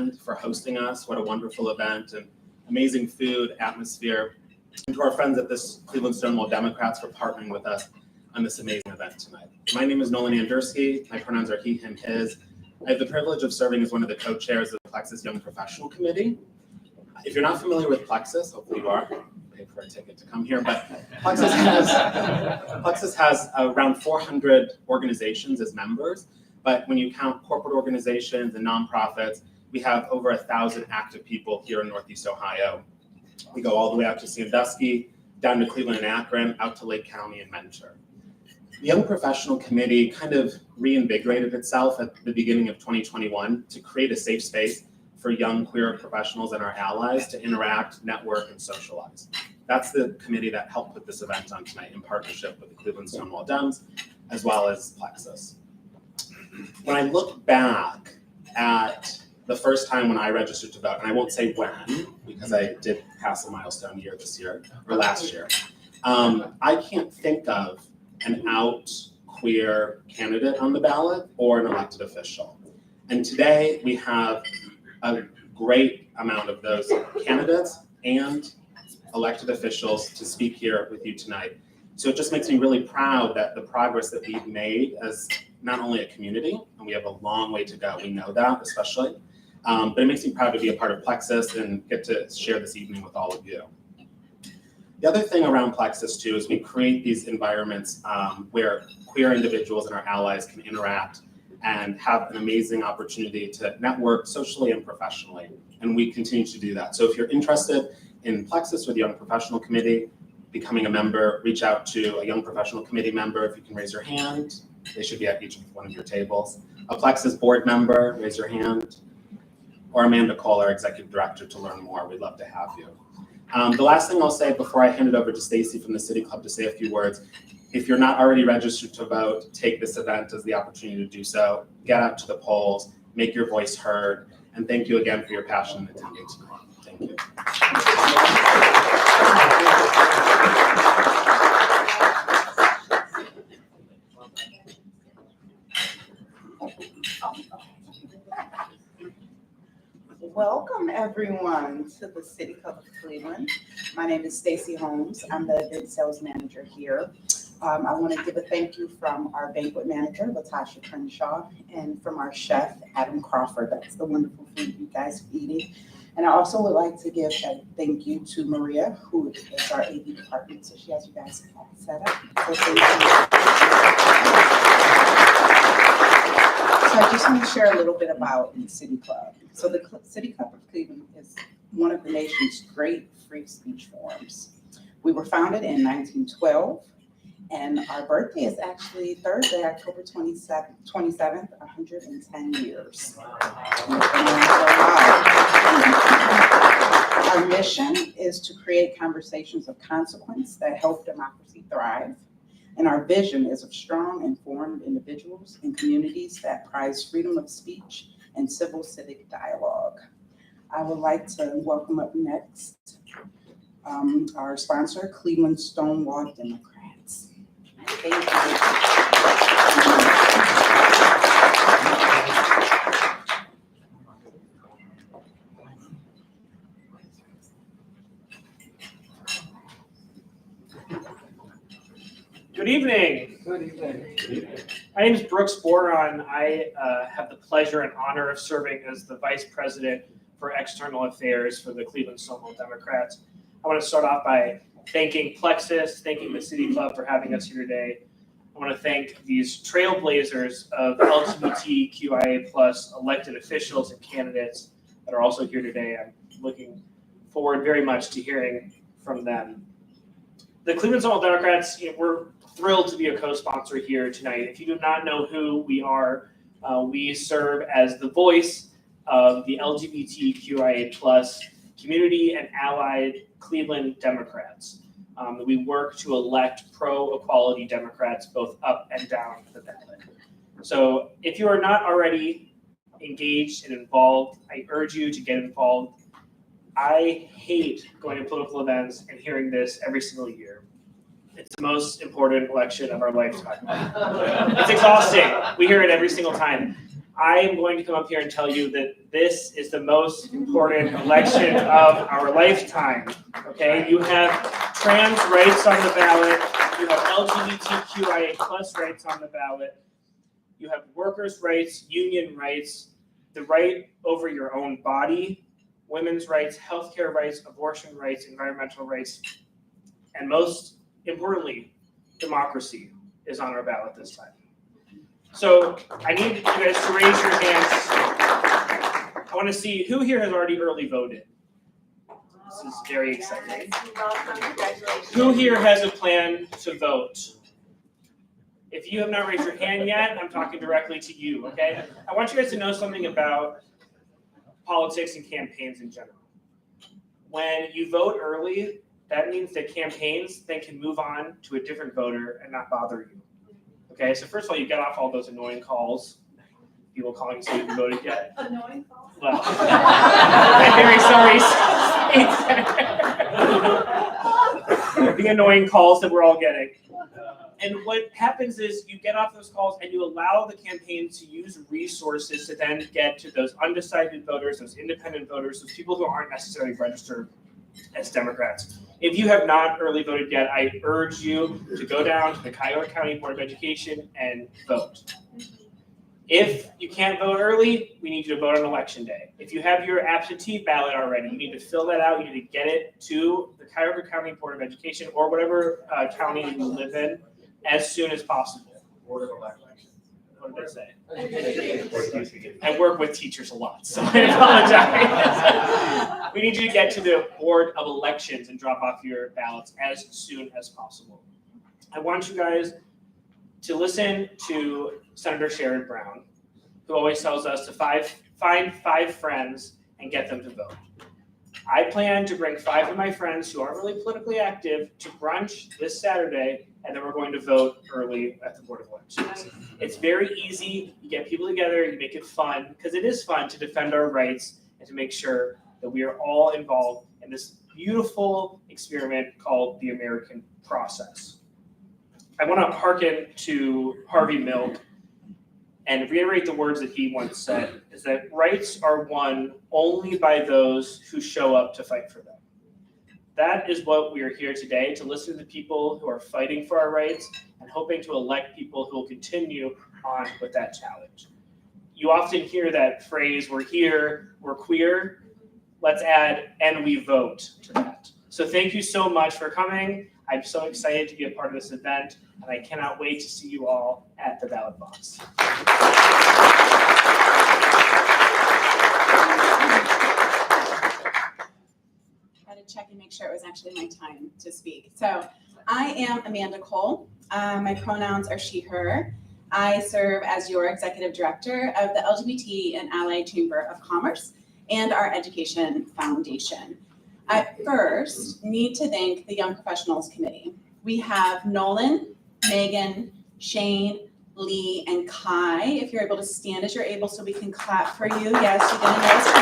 Cleveland for hosting us. What a wonderful event and amazing food, atmosphere. And to our friends at this Cleveland Stonewall Democrats for partnering with us on this amazing event tonight. My name is Nolan Andersky. My pronouns are he, him, his. I have the privilege of serving as one of the co-chairs of the Plexus Young Professional Committee. If you're not familiar with Plexus, hopefully you are, pay for a ticket to come here, but Plexus has around 400 organizations as members, but when you count corporate organizations and nonprofits, we have over 1,000 active people here in Northeast Ohio. We go all the way out to Sandusky, down to Cleveland and Akron, out to Lake County and Mentor. The Young Professional Committee kind of reinvigorated itself at the beginning of 2021 to create a safe space for young queer professionals and our allies to interact, network, and socialize. That's the committee that helped put this event on tonight in partnership with the Cleveland Stonewall Dems, as well as Plexus. When I look back at the first time when I registered to vote, and I won't say when, because I did pass a milestone year this year, or last year, I can't think of an out queer candidate on the ballot or an elected official. And today we have a great amount of those candidates and elected officials to speak here with you tonight. So it just makes me really proud that the progress that we've made as not only a community, and we have a long way to go, we know that especially, but it makes me proud to be a part of Plexus and get to share this evening with all of you. The other thing around Plexus too is we create these environments where queer individuals and our allies can interact and have an amazing opportunity to network socially and professionally. And we continue to do that. So if you're interested in Plexus or the Young Professional Committee, becoming a member, reach out to a Young Professional Committee member. If you can raise your hand, they should be at each one of your tables. A Plexus board member, raise your hand. Or Amanda Cole, our executive director, to learn more. We'd love to have you. The last thing I'll say before I hand it over to Stacy from the City Club to say a few words, if you're not already registered to vote, take this event as the opportunity to do so. Get out to the polls, make your voice heard, and thank you again for your passion and attending tonight. Thank you. Welcome everyone to the City Club of Cleveland. My name is Stacy Holmes. I'm the event sales manager here. I want to give a thank you from our banquet manager, Latasha Crenshaw, and from our chef, Adam Crawford. That's the wonderful food you guys are eating. And I also would like to give a thank you to Maria, who is our AV department. So she has you guys all set up. So thank you. So I just want to share a little bit about the City Club. So the City Club of Cleveland is one of the nation's great free speech forums. We were founded in 1912, and our birthday is actually Thursday, October 27th, 110 years. Our mission is to create conversations of consequence that help democracy thrive. And our vision is of strong, informed individuals and communities that prize freedom of speech and civil civic dialogue. I would like to welcome up next our sponsor, Cleveland Stonewall Democrats. Thank you. Good evening. Good evening. My name is Brooks Boron. I have the pleasure and honor of serving as the Vice President for External Affairs for the Cleveland Stonewall Democrats. I want to start off by thanking Plexus, thanking the City Club for having us here today. I want to thank these trailblazers of LGBTQIA+ elected officials and candidates that are also here today. I'm looking forward very much to hearing from them. The Cleveland Stonewall Democrats, we're thrilled to be a co-sponsor here tonight. If you do not know who we are, we serve as the voice of the LGBTQIA+ community and allied Cleveland Democrats. We work to elect pro-equality Democrats both up and down the ballot. So if you are not already engaged and involved, I urge you to get involved. I hate going to political events and hearing this every single year. It's the most important election of our lifetime. It's exhausting. We hear it every single time. I am going to come up here and tell you that this is the most important election of our lifetime, okay? You have trans rights on the ballot, you have LGBTQIA plus rights on the ballot, you have workers' rights, union rights, the right over your own body, women's rights, healthcare rights, abortion rights, environmental rights, and most importantly, democracy is on our ballot this time. So I need you guys to raise your hands. I want to see who here has already early voted. This is very exciting. Who here has a plan to vote? If you have not raised your hand yet, I'm talking directly to you, okay? I want you guys to know something about politics and campaigns in general. When you vote early, that means that campaigns then can move on to a different voter and not bother you. Okay, so first of all, you get off all those annoying calls. People calling you saying you haven't voted yet. Annoying calls? Well, I'm very sorry. The annoying calls that we're all getting. And what happens is you get off those calls and you allow the campaign to use resources to then get to those undecided voters, those independent voters, those people who aren't necessarily registered as Democrats. If you have not early voted yet, I urge you to go down to the Cuyahoga County Board of Education and vote. If you can't vote early, we need you to vote on election day. If you have your absentee ballot already, you need to fill that out. You need to get it to the Cuyahoga County Board of Education or whatever county you live in as soon as possible. Board of Elections. What did I say? I work with teachers a lot, so I apologize. We need you to get to the Board of Elections and drop off your ballots as soon as possible. I want you guys to listen to Senator Sherrod Brown, who always tells us to find 5 friends and get them to vote. I plan to bring 5 of my friends who aren't really politically active to brunch this Saturday, and then we're going to vote early at the Board of Elections. It's very easy. You get people together, you make it fun, because it is fun to defend our rights and to make sure that we are all involved in this beautiful experiment called the American process. I want to hearken to Harvey Milk and reiterate the words that he once said, is that rights are won only by those who show up to fight for them. That is what we are here today, to listen to the people who are fighting for our rights and hoping to elect people who will continue on with that challenge. You often hear that phrase, we're here, we're queer. Let's add, and we vote to that. So thank you so much for coming. I'm so excited to be a part of this event, and I cannot wait to see you all at the ballot box. Check and make sure it was actually my time to speak. So I am Amanda Cole. My pronouns are she, her. I serve as your executive director of the LGBT and Allied Chamber of Commerce and our Education Foundation. I first need to thank the Young Professionals Committee. We have Nolan, Megan, Shane, Lee, and Kai. If you're able to stand as you're able so we can clap for you. Yes, you did a nice job.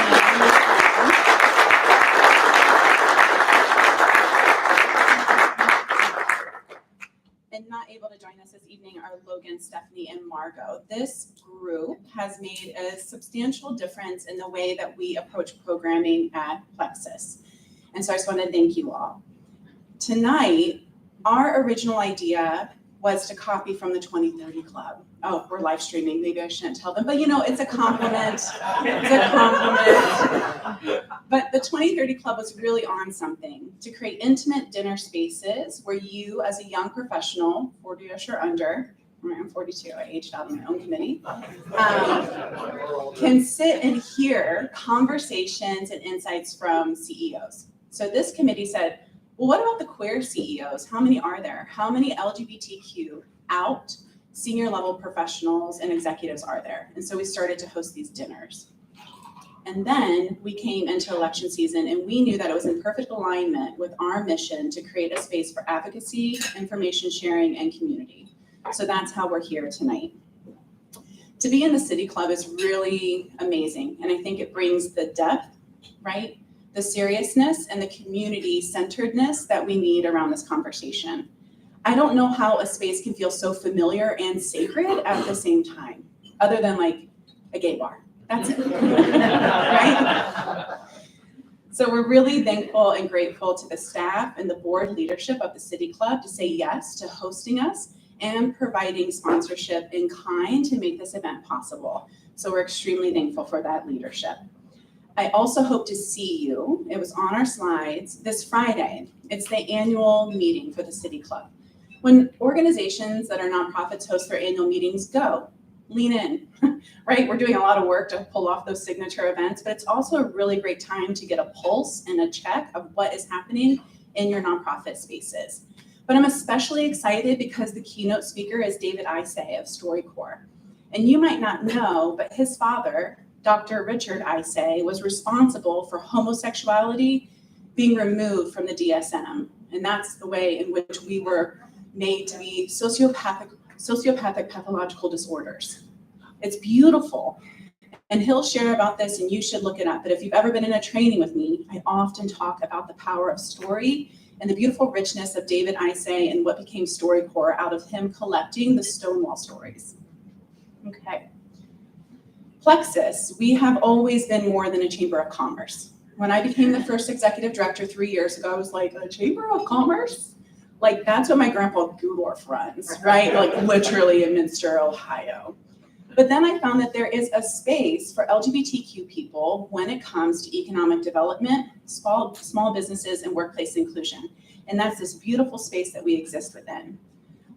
And not able to join us this evening are Logan, Stephanie, and Margot. This group has made a substantial difference in the way that we approach programming at Plexus. And so I just want to thank you all. Tonight, our original idea was to copy from the 2030 Club. Oh, we're live streaming, maybe I shouldn't tell them, but you know, it's a compliment. It's a compliment. But the 2030 Club was really on something, to create intimate dinner spaces where you, as a young professional, 40ish or under, I'm 42, I aged out of my own committee, can sit and hear conversations and insights from CEOs. So this committee said, well, what about the queer CEOs? How many are there? How many LGBTQ out senior level professionals and executives are there? And so we started to host these dinners. And then we came into election season and we knew that it was in perfect alignment with our mission to create a space for advocacy, information sharing, and community. So that's how we're here tonight. To be in the City Club is really amazing. And I think it brings the depth, right? The seriousness and the community centeredness that we need around this conversation. I don't know how a space can feel so familiar and sacred at the same time, other than like a gay bar. That's it, right? So we're really thankful and grateful to the staff and the board leadership of the City Club to say yes to hosting us and providing sponsorship in kind to make this event possible. So we're extremely thankful for that leadership. I also hope to see you, it was on our slides, this Friday. It's the annual meeting for the City Club. When organizations that are nonprofits host their annual meetings, go, lean in, right? We're doing a lot of work to pull off those signature events, but it's also a really great time to get a pulse and a check of what is happening in your nonprofit spaces. But I'm especially excited because the keynote speaker is David Isay of StoryCorps. And you might not know, but his father, Dr. Richard Isay, was responsible for homosexuality being removed from the DSM. And that's the way in which we were made to be sociopathic pathological disorders. It's beautiful. And he'll share about this and you should look it up. But if you've ever been in a training with me, I often talk about the power of story and the beautiful richness of David Isay and what became StoryCorps out of him collecting the Stonewall stories. Okay. Plexus, we have always been more than a chamber of commerce. When I became the first executive director 3 years ago, I was like, a chamber of commerce? Like, that's what my grandpa Gudorf runs, right? Like, literally in Minster, Ohio. But then I found that there is a space for LGBTQ people when it comes to economic development, small businesses, and workplace inclusion. And that's this beautiful space that we exist within.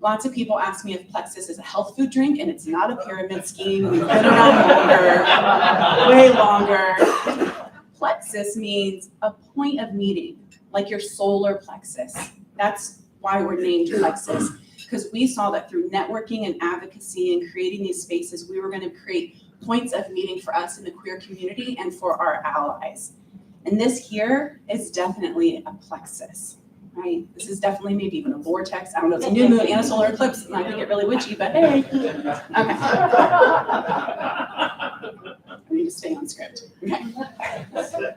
Lots of people ask me if Plexus is a health food drink, and it's not a pyramid scheme. We've been around longer, way longer. Plexus means a point of meeting, like your solar plexus. That's why we're named Plexus, because we saw that through networking and advocacy and creating these spaces, we were going to create points of meeting for us in the queer community and for our allies. And this here is definitely a plexus, right? This is definitely maybe even a vortex. I don't know, it's a new moon and a solar eclipse. I'm not going to get really witchy, but hey. Okay. I need to stay on script. Okay.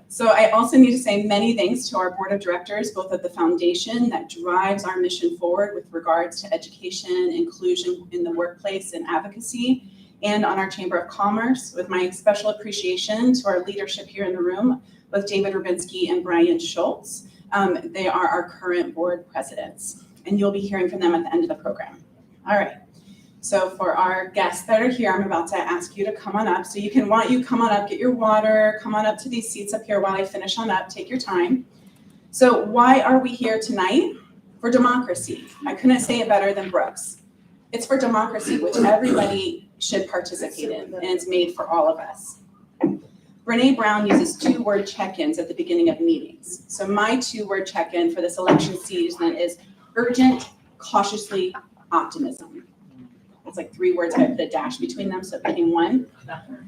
So I also need to say many thanks to our board of directors, both at the foundation that drives our mission forward with regards to education, inclusion in the workplace, and advocacy, and on our Chamber of Commerce, with my special appreciation to our leadership here in the room, with David Rubinsky and Brian Schultz. They are our current board presidents, and you'll be hearing from them at the end of the program. All right. So for our guests that are here, I'm about to ask you to come on up. So you come on up, get your water, come on up to these seats up here while I finish on up, take your time. So why are we here tonight? For democracy. I couldn't say it better than Brooks. It's for democracy, which everybody should participate in, and it's made for all of us. Brene Brown uses 2-word check-ins at the beginning of meetings. So my 2-word check-in for this election season is urgent, cautiously, optimism. It's like 3 words, I put a dash between them, so it became 1.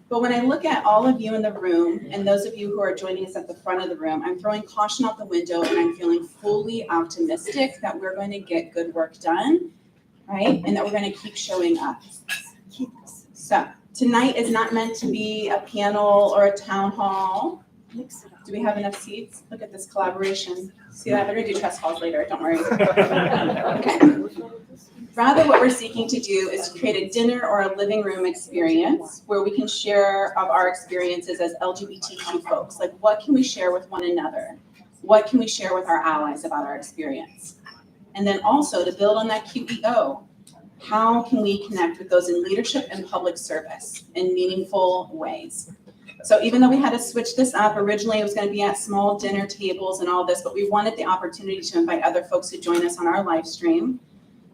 But when I look at all of you in the room, and those of you who are joining us at the front of the room, I'm throwing caution out the window, and I'm feeling fully optimistic that we're going to get good work done, right? And that we're going to keep showing up. So tonight is not meant to be a panel or a town hall. Do we have enough seats? Look at this collaboration. See that? They're going to do trust falls later, don't worry. Okay. Rather, what we're seeking to do is create a dinner or a living room experience where we can share of our experiences as LGBTQ folks. Like, what can we share with one another? What can we share with our allies about our experience? And then also to build on that QEO, how can we connect with those in leadership and public service in meaningful ways? So even though we had to switch this up, originally it was going to be at small dinner tables and all this, but we wanted the opportunity to invite other folks to join us on our live stream.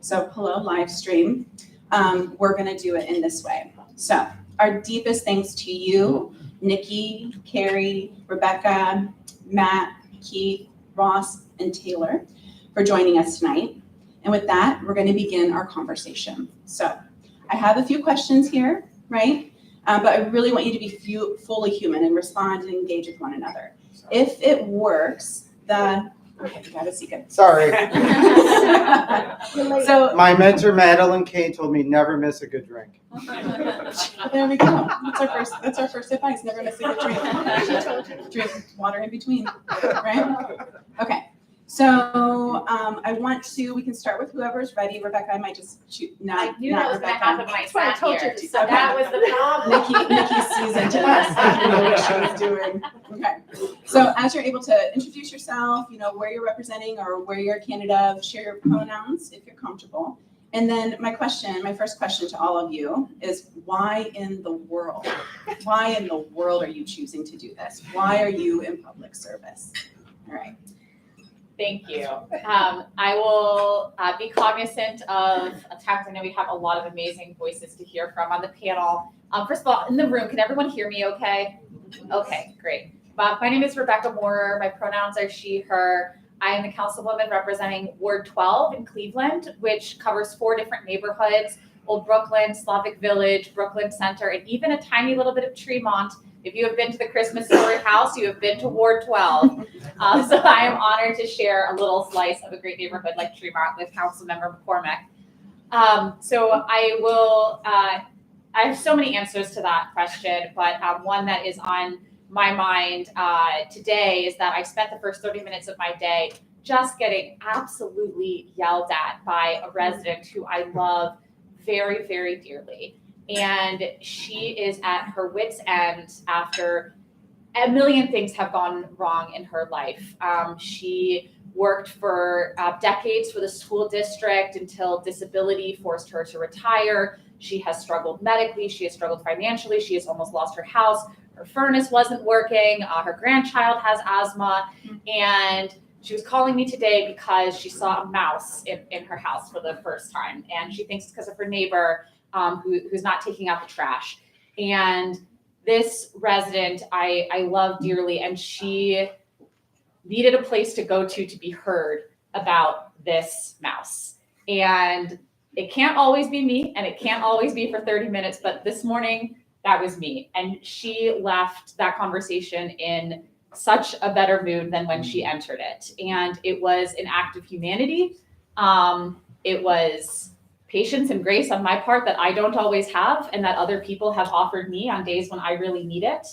So hello, live stream. We're going to do it in this way. So our deepest thanks to you, Nikki, Carrie, Rebecca, Matt, Keith, Ross, and Taylor for joining us tonight. And with that, we're going to begin our conversation. So I have a few questions here, right? But I really want you to be fully human and respond and engage with one another. If it works, okay, you got a secret. Sorry. So My mentor, Madeline Kay, told me never miss a good drink. there we go. That's our first advice. Never miss a good drink. Drink water in between, right? Okay. So we can start with whoever's ready. Rebecca, I might just choose, I knew that was gonna Rebecca. happen when I That's why I sat told you here. to So that was the problem. Nikki's seasoned to this. I know what she was doing. Okay. So as you're able to introduce yourself, where you're representing or where you're a candidate of, share your pronouns if you're comfortable. And then my first question to all of you is why in the world are you choosing to do this? Why are you in public service? All right. Thank you. I will be cognizant of times. I know we have a lot of amazing voices to hear from on the panel. First of all, in the room, can everyone hear me okay? Okay, great. My name is Rebecca Moorer. My pronouns are she, her. I am the councilwoman representing Ward 12 in Cleveland, which covers 4 different neighborhoods: Old Brooklyn, Slavic Village, Brooklyn Center, and even a tiny little bit of Tremont. If you have been to the Christmas Story House, you have been to Ward 12. So I am honored to share a little slice of a great neighborhood like Tremont with Councilmember McCormick. So I have so many answers to that question, but one that is on my mind today is that I spent the first 30 minutes of my day just getting absolutely yelled at by a resident who I love very, very dearly. And she is at her wit's end after a million things have gone wrong in her life. She worked for decades for the school district until disability forced her to retire. She has struggled medically. She has struggled financially. She has almost lost her house. Her furnace wasn't working. Her grandchild has asthma. And she was calling me today because she saw a mouse in her house for the first time. And she thinks it's because of her neighbor who's not taking out the trash. And this resident I love dearly, and she needed a place to go to be heard about this mouse. And it can't always be me, and it can't always be for 30 minutes, but this morning, that was me. And she left that conversation in such a better mood than when she entered it. And it was an act of humanity. It was patience and grace on my part that I don't always have and that other people have offered me on days when I really need it.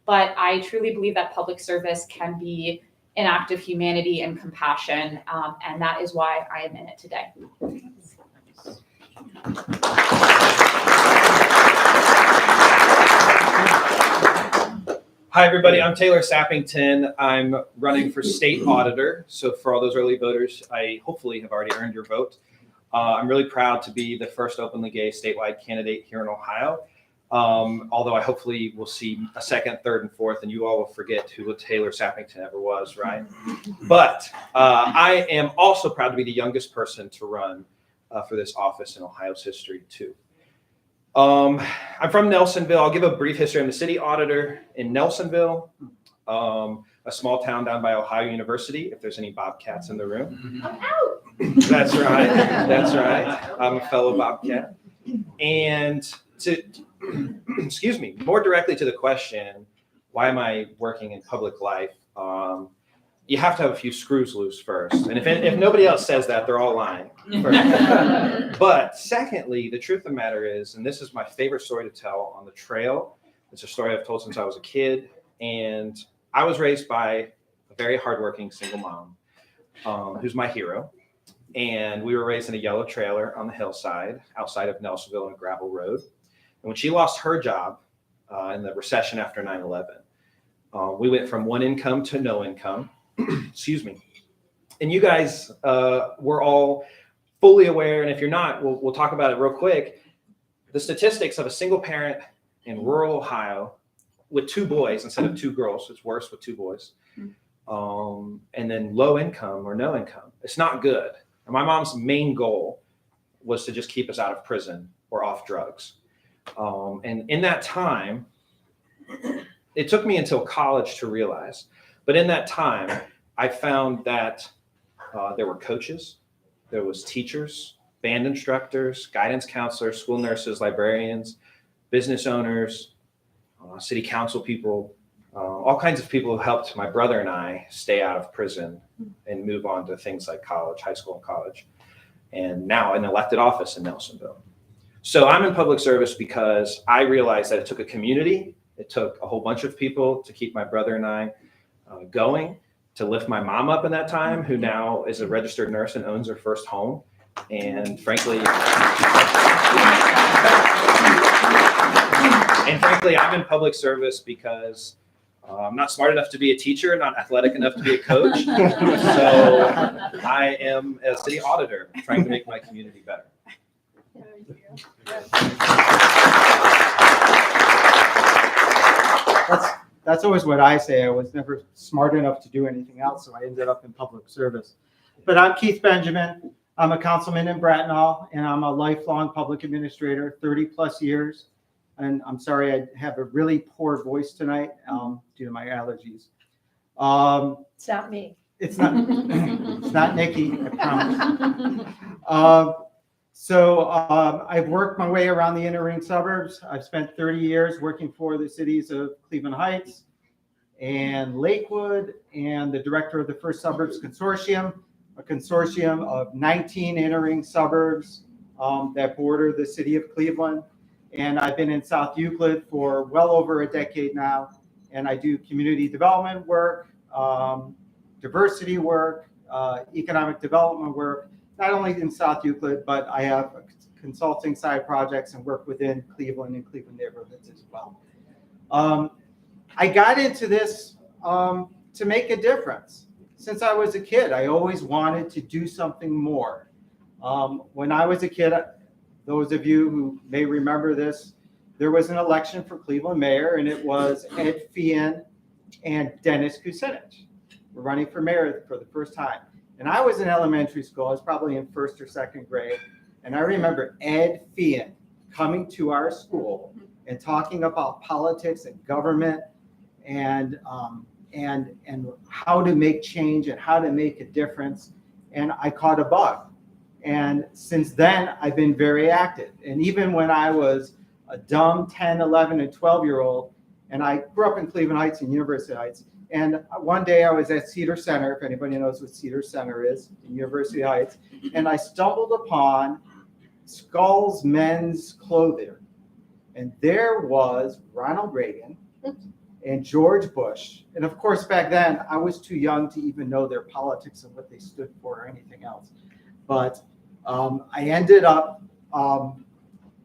But I truly believe that public service can be an act of humanity and compassion. And that is why I am in it today. Hi, everybody. I'm Taylor Sappington. I'm running for state auditor. So for all those early voters, I hopefully have already earned your vote. I'm really proud to be the first openly gay statewide candidate here in Ohio. Although I hopefully will see a second, third, and fourth, and you all will forget who Taylor Sappington ever was, right? But I am also proud to be the youngest person to run for this office in Ohio's history, too. I'm from Nelsonville. I'll give a brief history. I'm the city auditor in Nelsonville, a small town down by Ohio University, if there's any Bobcats in the room. I'm out. That's right. That's right. I'm a fellow Bobcat. And excuse me, more directly to the question, why am I working in public life? You have to have a few screws loose first. And if nobody else says that, they're all lying. But secondly, the truth of the matter is, and this is my favorite story to tell on the trail. It's a story I've told since I was a kid. And I was raised by a very hardworking single mom who's my hero. And we were raised in a yellow trailer on the hillside outside of Nelsonville on a gravel road. And when she lost her job in the recession after 9/11, we went from one income to no income. Excuse me. And you guys were all fully aware, and if you're not, we'll talk about it real quick. The statistics of a single parent in rural Ohio with 2 boys instead of 2 girls, it's worse with 2 boys, and then low income or no income. It's not good. And my mom's main goal was to just keep us out of prison or off drugs. And in that time, it took me until college to realize, but in that time, I found that there were coaches, there was teachers, band instructors, guidance counselors, school nurses, librarians, business owners, city council people, all kinds of people who helped my brother and I stay out of prison and move on to things like college, high school and college, and now an elected office in Nelsonville. So I'm in public service because I realized that it took a community, it took a whole bunch of people to keep my brother and I going. to lift my mom up in that time, who now is a registered nurse and owns her first home. And frankly, I'm in public service because I'm not smart enough to be a teacher, not athletic enough to be a coach. So I am a city auditor trying to make my community better. That's always what I say. I was never smart enough to do anything else, so I ended up in public service. But I'm Keith Benjamin. I'm a councilman in Bracknell, and I'm a lifelong public administrator, 30 plus years. And I'm sorry, I have a really poor voice tonight due to my allergies. It's not me. It's not Nikki, I promise. I've worked my way around the inner ring suburbs. I've spent 30 years working for the cities of Cleveland Heights and Lakewood, and the director of the First Suburbs Consortium, a consortium of 19 inner ring suburbs that border the city of Cleveland. And I've been in South Euclid for well over a decade now, and I do community development work, diversity work, economic development work, not only in South Euclid, but I have consulting side projects and work within Cleveland and Cleveland neighborhoods as well. I got into this to make a difference. Since I was a kid, I always wanted to do something more. When I was a kid, those of you who may remember this, there was an election for Cleveland mayor, and it was Ed Feehan and Dennis Kucinich were running for mayor for the first time. And I was in elementary school. I was probably in first or second grade. And I remember Ed Feehan coming to our school and talking about politics and government and how to make change and how to make a difference. And I caught a bug. And since then, I've been very active. And even when I was a dumb 10, 11, and 12-year-old, and I grew up in Cleveland Heights and University Heights, and one day I was at Cedar Center, if anybody knows what Cedar Center is, in University Heights, and I stumbled upon Skulls Men's Clothing. And there was Ronald Reagan and George Bush. And of course, back then, I was too young to even know their politics and what they stood for or anything else. But I ended up,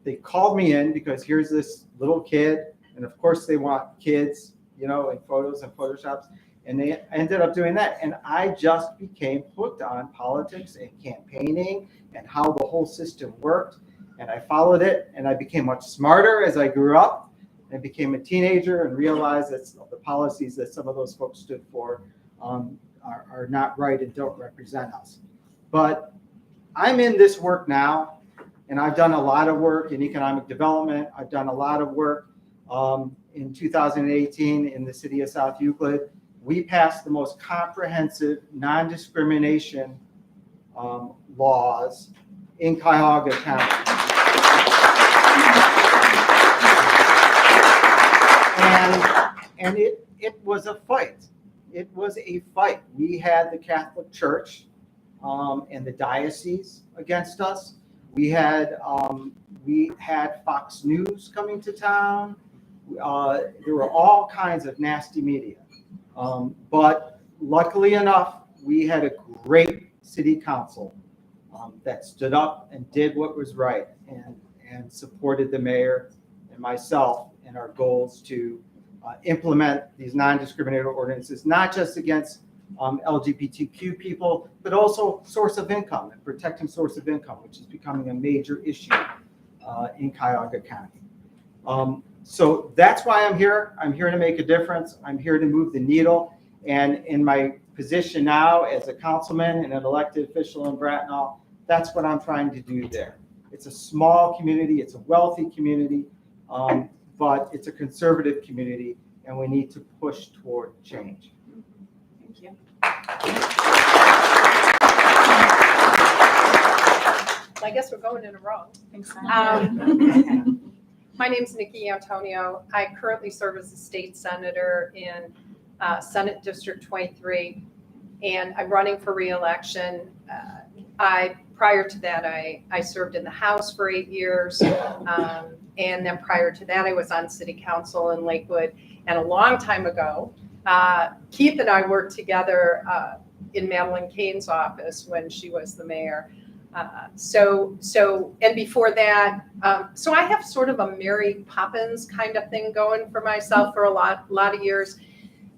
they called me in because here's this little kid, and of course they want kids, you know, in photos and Photoshops, and they ended up doing that. And I just became hooked on politics and campaigning and how the whole system worked. And I followed it, and I became much smarter as I grew up and became a teenager and realized that the policies that some of those folks stood for are not right and don't represent us. But I'm in this work now, and I've done a lot of work in economic development. I've done a lot of work in 2018 in the city of South Euclid. We passed the most comprehensive non-discrimination laws in Cuyahoga County. And it was a fight. It was a fight. We had the Catholic Church and the diocese against us. We had Fox News coming to town. There were all kinds of nasty media. But luckily enough, we had a great city council that stood up and did what was right and supported the mayor and myself in our goals to implement these non-discriminatory ordinances, not just against LGBTQ people, but also source of income and protecting source of income, which is becoming a major issue in Cuyahoga County. So that's why I'm here. I'm here to make a difference. I'm here to move the needle. And in my position now as a councilman and an elected official in Bracknell, that's what I'm trying to do there. It's a small community. It's a wealthy community. But it's a conservative community, and we need to push toward change. Thank you. I guess we're going in a row. Thanks. My name's Nikki Antonio. I currently serve as a state senator in Senate District 23, and I'm running for re-election. Prior to that, I served in the House for 8 years. And then prior to that, I was on city council in Lakewood. And a long time ago, Keith and I worked together in Madeline Kane's office when she was the mayor. And before that, so I have sort of a Mary Poppins kind of thing going for myself for a lot of years.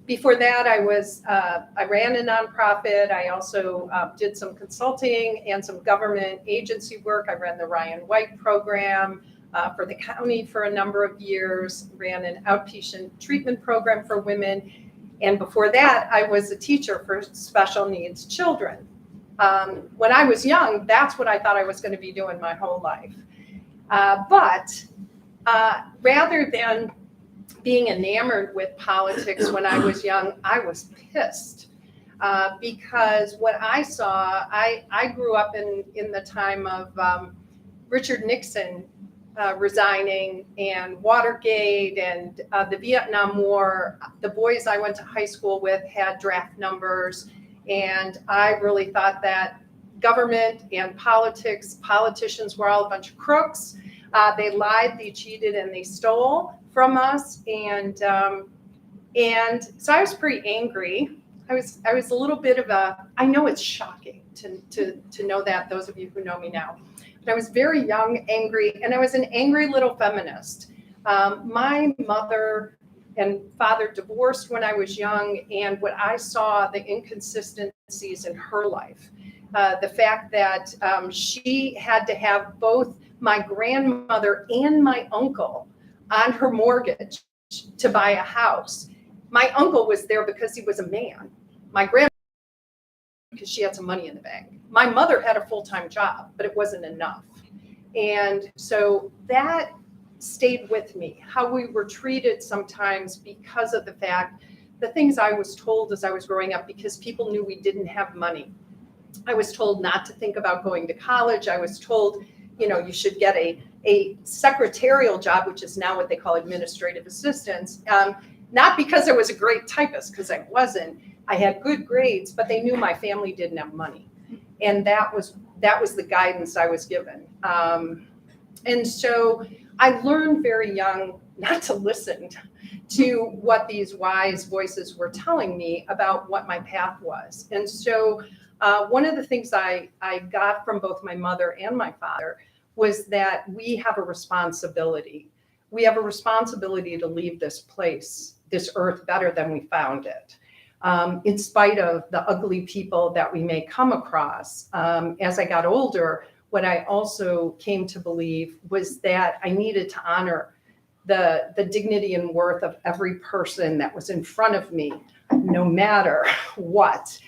Before that, I ran a nonprofit. I also did some consulting and some government agency work. I ran the Ryan White program for the county for a number of years, ran an outpatient treatment program for women. And before that, I was a teacher for special needs children. When I was young, that's what I thought I was going to be doing my whole life. But rather than being enamored with politics when I was young, I was pissed because what I saw, I grew up in the time of Richard Nixon resigning and Watergate and the Vietnam War. The boys I went to high school with had draft numbers, and I really thought that government and politicians were all a bunch of crooks. They lied, they cheated, and they stole from us, and so I was pretty angry. I was a little bit of a. I know it's shocking to know that, those of you who know me now, but I was very young, angry, and I was an angry little feminist. My mother and father divorced when I was young, and what I saw, the inconsistencies in her life, the fact that she had to have both my grandmother and my uncle on her mortgage to buy a house. My uncle was there because he was a man. My grandmother, because she had some money in the bank. My mother had a full-time job, but it wasn't enough. And so that stayed with me, how we were treated sometimes because of the fact, the things I was told as I was growing up, because people knew we didn't have money. I was told not to think about going to college. I was told, you should get a secretarial job, which is now what they call administrative assistants. Not because I was a great typist, because I wasn't. I had good grades, but they knew my family didn't have money. And that was the guidance I was given. And so I learned very young not to listen to what these wise voices were telling me about what my path was. And so one of the things I got from both my mother and my father was that we have a responsibility. We have a responsibility to leave this place, this earth, better than we found it. In spite of the ugly people that we may come across. As I got older, what I also came to believe was that I needed to honor the dignity and worth of every person that was in front of me, no matter what.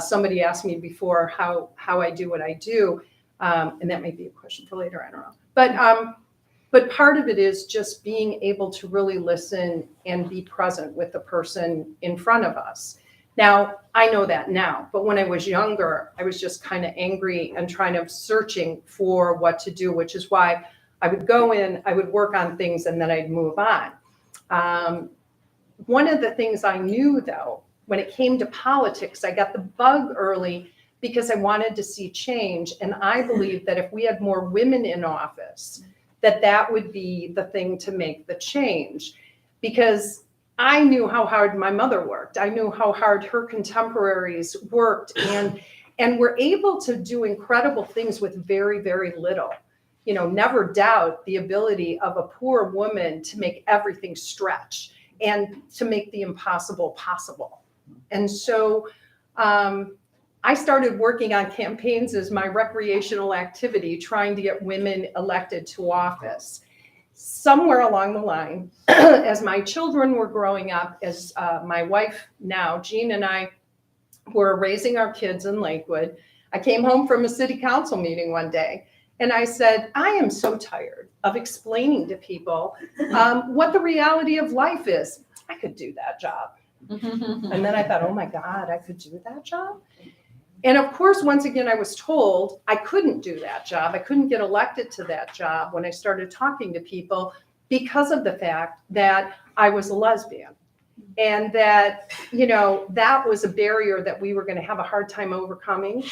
Somebody asked me before how I do what I do, and that may be a question for later, I don't know. But part of it is just being able to really listen and be present with the person in front of us. Now, I know that now, but when I was younger, I was just kind of angry and searching for what to do, which is why I would go in, I would work on things, and then I'd move on. One of the things I knew, though, when it came to politics, I got the bug early because I wanted to see change. And I believe that if we had more women in office, that would be the thing to make the change. Because I knew how hard my mother worked. I knew how hard her contemporaries worked and were able to do incredible things with very, very little. Never doubt the ability of a poor woman to make everything stretch and to make the impossible possible. And so I started working on campaigns as my recreational activity, trying to get women elected to office. Somewhere along the line, as my children were growing up, as my wife now, Jean, and I were raising our kids in Lakewood, I came home from a city council meeting one day, and I said, I am so tired of explaining to people what the reality of life is. I could do that job. And then I thought, oh my God, I could do that job? And of course, once again, I was told I couldn't do that job. I couldn't get elected to that job when I started talking to people because of the fact that I was a lesbian. And that, that was a barrier that we were going to have a hard time overcoming.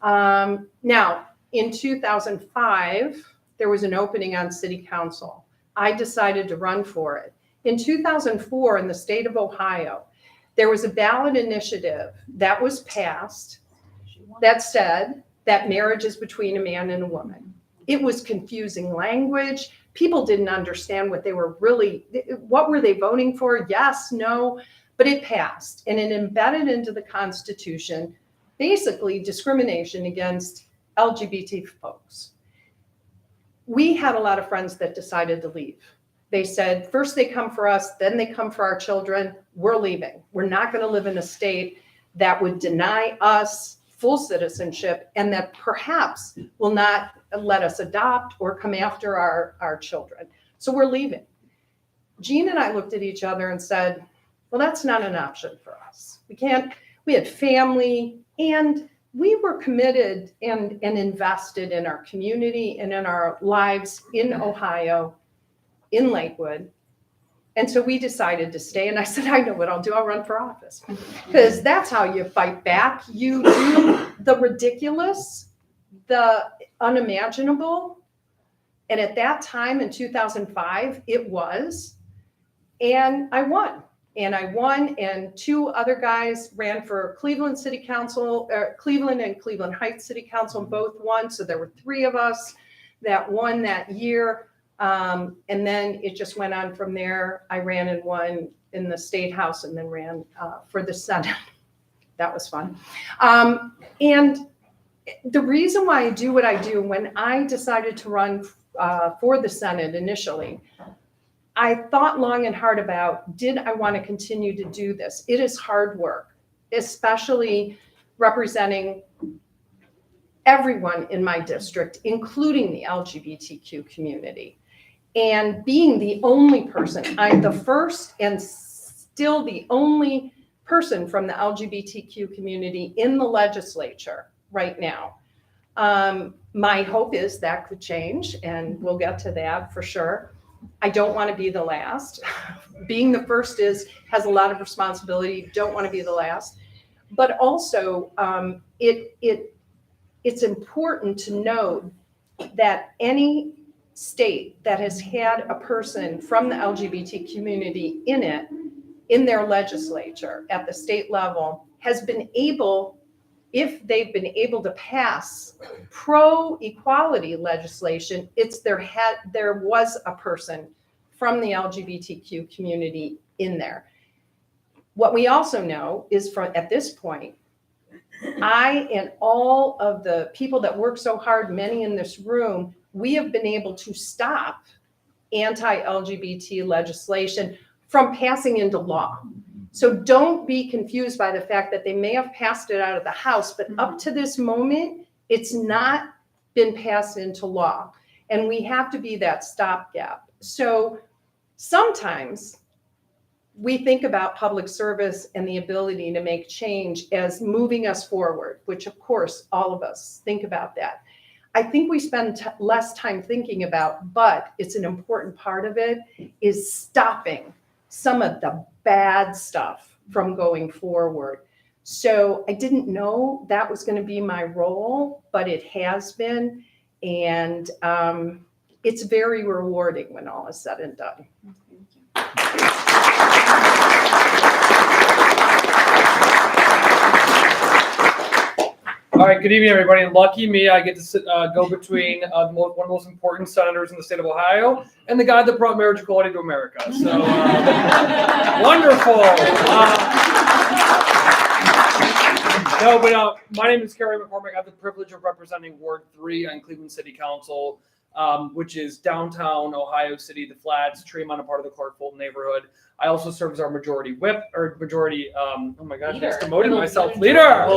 Now, in 2005, there was an opening on city council. I decided to run for it. In 2004, in the state of Ohio, There was a ballot initiative that was passed that said that marriage is between a man and a woman. It was confusing language. People didn't understand what were they voting for? Yes, no, but it passed, and it embedded into the Constitution basically discrimination against LGBT folks. We had a lot of friends that decided to leave. They said, first they come for us, then they come for our children. We're leaving. We're not going to live in a state that would deny us full citizenship and that perhaps will not let us adopt or come after our children. So we're leaving. Jean and I looked at each other and said, well, that's not an option for us. We had family, and we were committed and invested in our community and in our lives in Ohio, in Lakewood. And so we decided to stay. And I said, I know what I'll do. I'll run for office. Because that's how you fight back. You do the ridiculous, the unimaginable. And at that time in 2005, it was. And I won. And two other guys ran for Cleveland City Council, Cleveland and Cleveland Heights City Council, both won. So there were three of us that won that year. And then it just went on from there. I ran and won in the state house and then ran for the Senate. That was fun. And the reason why I do what I do, when I decided to run for the Senate initially, I thought long and hard about, did I want to continue to do this? It is hard work, especially representing everyone in my district, including the LGBTQ community. And being the only person, I'm the first and still the only person from the LGBTQ community in the legislature right now. My hope is that could change, and we'll get to that for sure. I don't want to be the last. Being the first has a lot of responsibility. Don't want to be the last. But also, it's important to note that any state that has had a person from the LGBT community in their legislature at the state level has been able, if they've been able to pass pro-equality legislation, there was a person from the LGBTQ community in there. What we also know is at this point, I and all of the people that work so hard, many in this room, we have been able to stop anti-LGBT legislation from passing into law. So don't be confused by the fact that they may have passed it out of the House, but up to this moment, it's not been passed into law. And we have to be that stopgap. So sometimes we think about public service and the ability to make change as moving us forward, which of course, all of us think about that. I think we spend less time thinking about, but it's an important part of it, is stopping some of the bad stuff from going forward. So I didn't know that was going to be my role, but it has been. And it's very rewarding when all is said and done. All right, good evening, everybody. Lucky me, I get to go between one of the most important senators in the state of Ohio and the guy that brought marriage equality to America. So wonderful. My name is Kerry McCormick. I have the privilege of representing Ward 3 on Cleveland City Council, which is downtown Ohio City, the Flats, Tremont, a part of the Clark Fulton neighborhood. I also serve as our majority whip, or majority, oh my gosh, I just demoted myself, leader. I'm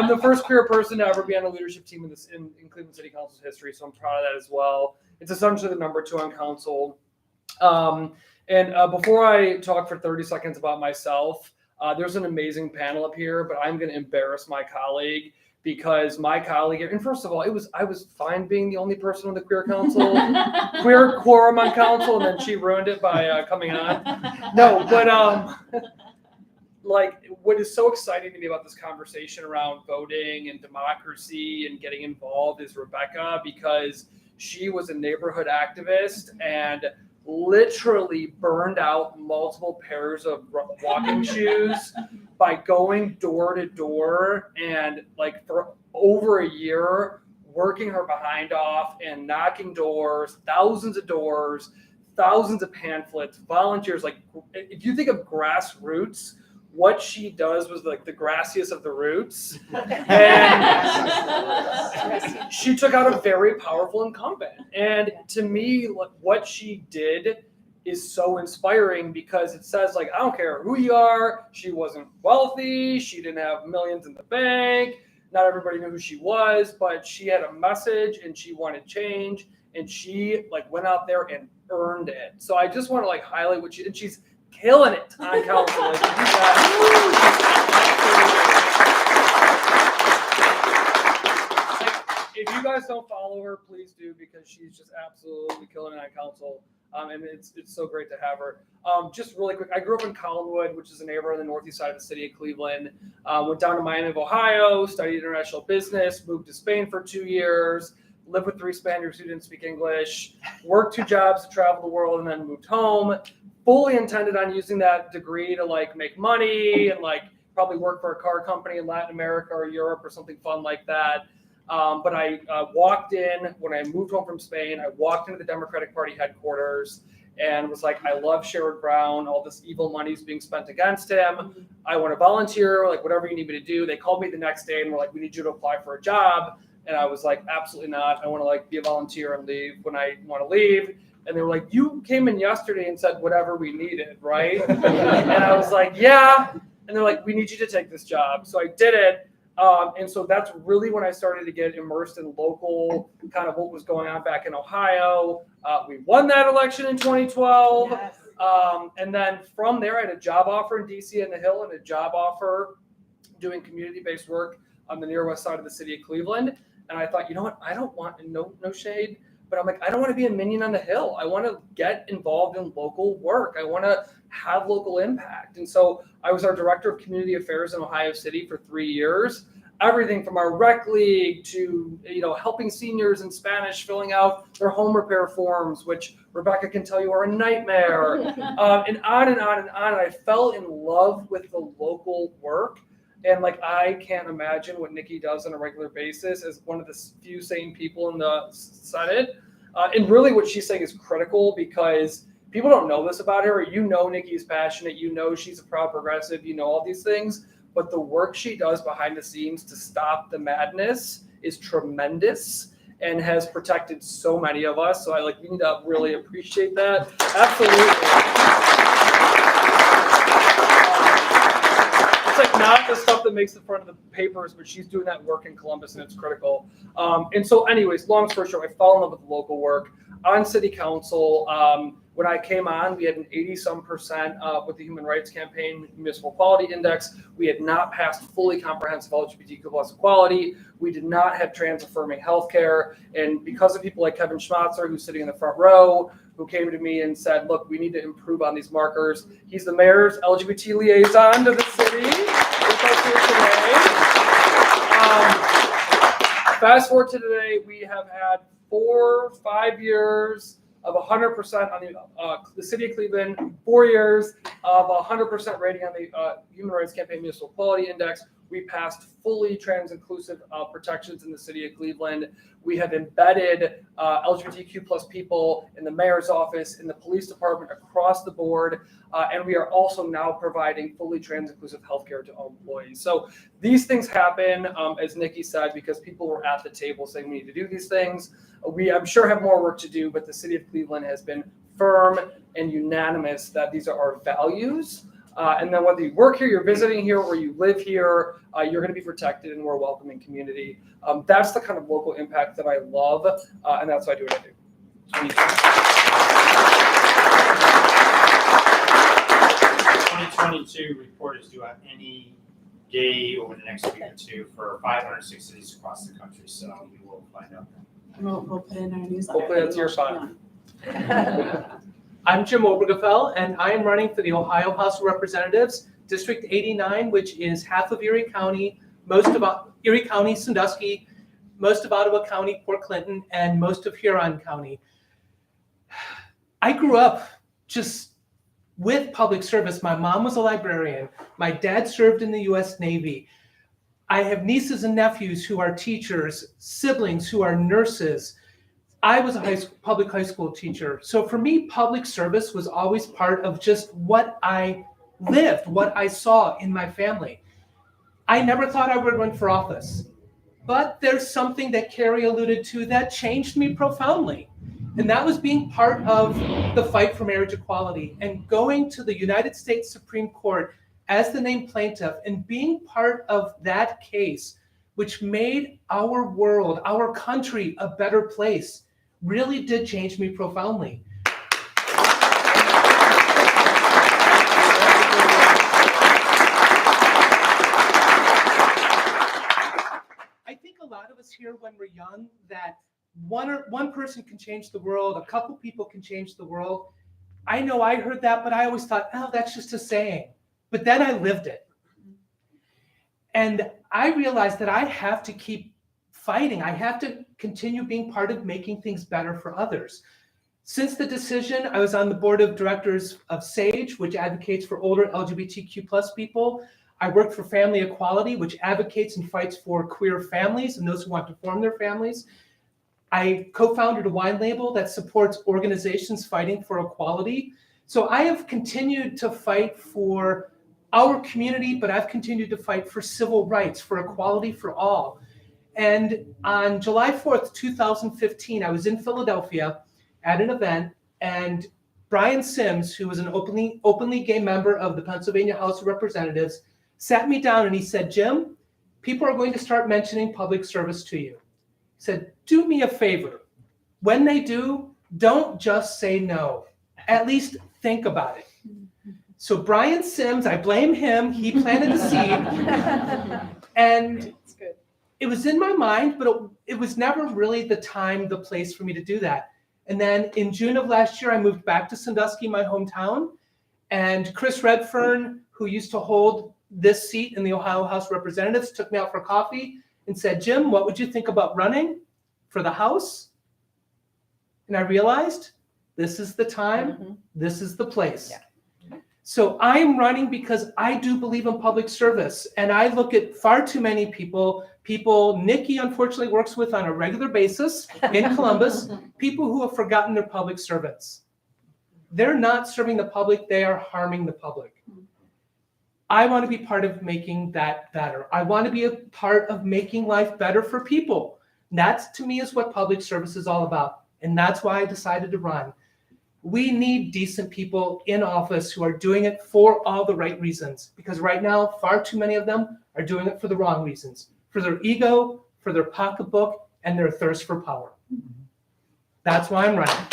the first queer person to ever be on a leadership team in Cleveland City Council's history, so I'm proud of that as well. It's essentially the number 2 on council. Before I talk for 30 seconds about myself, there's an amazing panel up here, but I'm going to embarrass my colleague because my colleague, and first of all, I was fine being the only person on the queer council, queer quorum on council, and then she ruined it by coming on. No, but what is so exciting to me about this conversation around voting and democracy and getting involved is Rebecca, because she was a neighborhood activist, and literally burned out multiple pairs of walking shoes by going door to door and like for over a year working her behind off and knocking doors, thousands of pamphlets, volunteers. Like if you think of grassroots, what she does was like the grassiest of the roots. And she took out a very powerful incumbent. And to me, what she did is so inspiring because it says like, I don't care who you are. She wasn't wealthy. She didn't have millions in the bank. Not everybody knew who she was, but she had a message and she wanted change. And she like went out there and earned it. So I just want to like highlight what she did. She's killing it on council. Like, if you guys don't follow her, please do because she's just absolutely killing it on council. And it's so great to have her. Just really quick, I grew up in Collinwood, which is a neighborhood on the northeast side of the city of Cleveland. Went down to Miami of Ohio, studied international business, moved to Spain for 2 years, lived with 3 Spaniards who didn't speak English, worked 2 jobs to travel the world, and then moved home. Fully intended on using that degree to like make money and like probably work for a car company in Latin America or Europe or something fun like that. But I walked in, when I moved home from Spain, I walked into the Democratic Party headquarters and was like, I love Sherrod Brown. All this evil money is being spent against him. I want to volunteer, like whatever you need me to do. They called me the next day and were like, we need you to apply for a job. And I was like, absolutely not. I want to like be a volunteer and leave when I want to leave. And they were like, you came in yesterday and said whatever we needed, right? And I was like, yeah. And they're like, we need you to take this job. So I did it. And so that's really when I started to get immersed in local kind of what was going on back in Ohio. We won that election in 2012. Yes. And then from there, I had a job offer in DC and the Hill and a job offer doing community-based work on the near west side of the city of Cleveland. And I thought, you know what? I don't want, no shade, but I'm like, I don't want to be a minion on the Hill. I want to get involved in local work. I want to have local impact. And so I was our director of community affairs in Ohio City for 3 years. Everything from our rec league to, helping seniors in Spanish, filling out their home repair forms, which Rebecca can tell you are a nightmare, and on and on and on. And I fell in love with the local work. And like, I can't imagine what Nikki does on a regular basis as one of the few sane people in the Senate. And really what she's saying is critical because people don't know this about her. Nikki is passionate. She's a proud progressive. All these things. But the work she does behind the scenes to stop the madness is tremendous and has protected so many of us. So we need to really appreciate that. Absolutely. It's not the stuff that makes the front of the papers, but she's doing that work in Columbus and it's critical. And so anyways, long story short, I fell in love with local work on city council. When I came on, we had an 80% with the Human Rights Campaign Municipal Quality Index. We had not passed fully comprehensive LGBTQ plus equality. We did not have trans affirming healthcare. And because of people like Kevin Schmatzer, who's sitting in the front row, who came to me and said, look, we need to improve on these markers. He's the mayor's LGBT liaison to the city with us here today. Fast forward to today, we have had 4 or 5 years of 100% on the city of Cleveland, 4 years of 100% rating on the Human Rights Campaign Municipal Quality Index. We passed fully trans-inclusive protections in the city of Cleveland. We have embedded LGBTQ plus people in the mayor's office, in the police department, across the board. And we are also now providing fully trans-inclusive healthcare to all employees. So these things happen, as Nikki said, because people were at the table saying we need to do these things. We, I'm sure, have more work to do, but the city of Cleveland has been firm and unanimous that these are our values. And then whether you work here, you're visiting here, or you live here, you're going to be protected and we're a welcoming community. That's the kind of local impact that I love, and that's why I do what I do. 2022 report is due out any day over the next week or two for 506 cities across the country, so you will find out. We'll put it in our newsletter. Hopefully that's your file. I'm Jim Obergefell, and I am running for the Ohio House of Representatives, District 89, which is half of Erie County, most of Erie County, Sandusky, most of Ottawa County, Port Clinton, and most of Huron County. I grew up just with public service. My mom was a librarian. My dad served in the US Navy. I have nieces and nephews who are teachers, siblings who are nurses. I was a public high school teacher. So for me, public service was always part of just what I lived, what I saw in my family. I never thought I would run for office, but there's something that Carrie alluded to that changed me profoundly. And that was being part of the fight for marriage equality and going to the United States Supreme Court as the named plaintiff and being part of that case, which made our world, our country, a better place, really did change me profoundly. I think a lot of us here when we're young that one person can change the world, a couple people can change the world. I know I heard that, but I always thought, oh, that's just a saying. But then I lived it. And I realized that I have to keep fighting. I have to continue being part of making things better for others. Since the decision, I was on the board of directors of SAGE, which advocates for older LGBTQ+ people. I worked for Family Equality, which advocates and fights for queer families and those who want to form their families. I co-founded a wine label that supports organizations fighting for equality. So I have continued to fight for our community, but I've continued to fight for civil rights, for equality for all. And on July 4th, 2015, I was in Philadelphia at an event, and Brian Sims, who was an openly gay member of the Pennsylvania House of Representatives, sat me down and he said, Jim, people are going to start mentioning public service to you. He said, do me a favor. When they do, don't just say no. At least think about it. So Brian Sims, I blame him. He planted the seed. And it was in my mind, but it was never really the time, the place for me to do that. And then in June of last year, I moved back to Sandusky, my hometown. And Chris Redfern, who used to hold this seat in the Ohio House of Representatives, took me out for coffee and said, Jim, what would you think about running for the House? And I realized this is the time, this is the place. Yeah. So I'm running because I do believe in public service. And I look at far too many people Nikki unfortunately works with on a regular basis in Columbus, people who have forgotten their public servants. They're not serving the public, they are harming the public. I want to be part of making that better. I want to be a part of making life better for people. That, to me, is what public service is all about. And that's why I decided to run. We need decent people in office who are doing it for all the right reasons. Because right now, far too many of them are doing it for the wrong reasons. For their ego, for their pocketbook, and their thirst for power. That's why I'm running.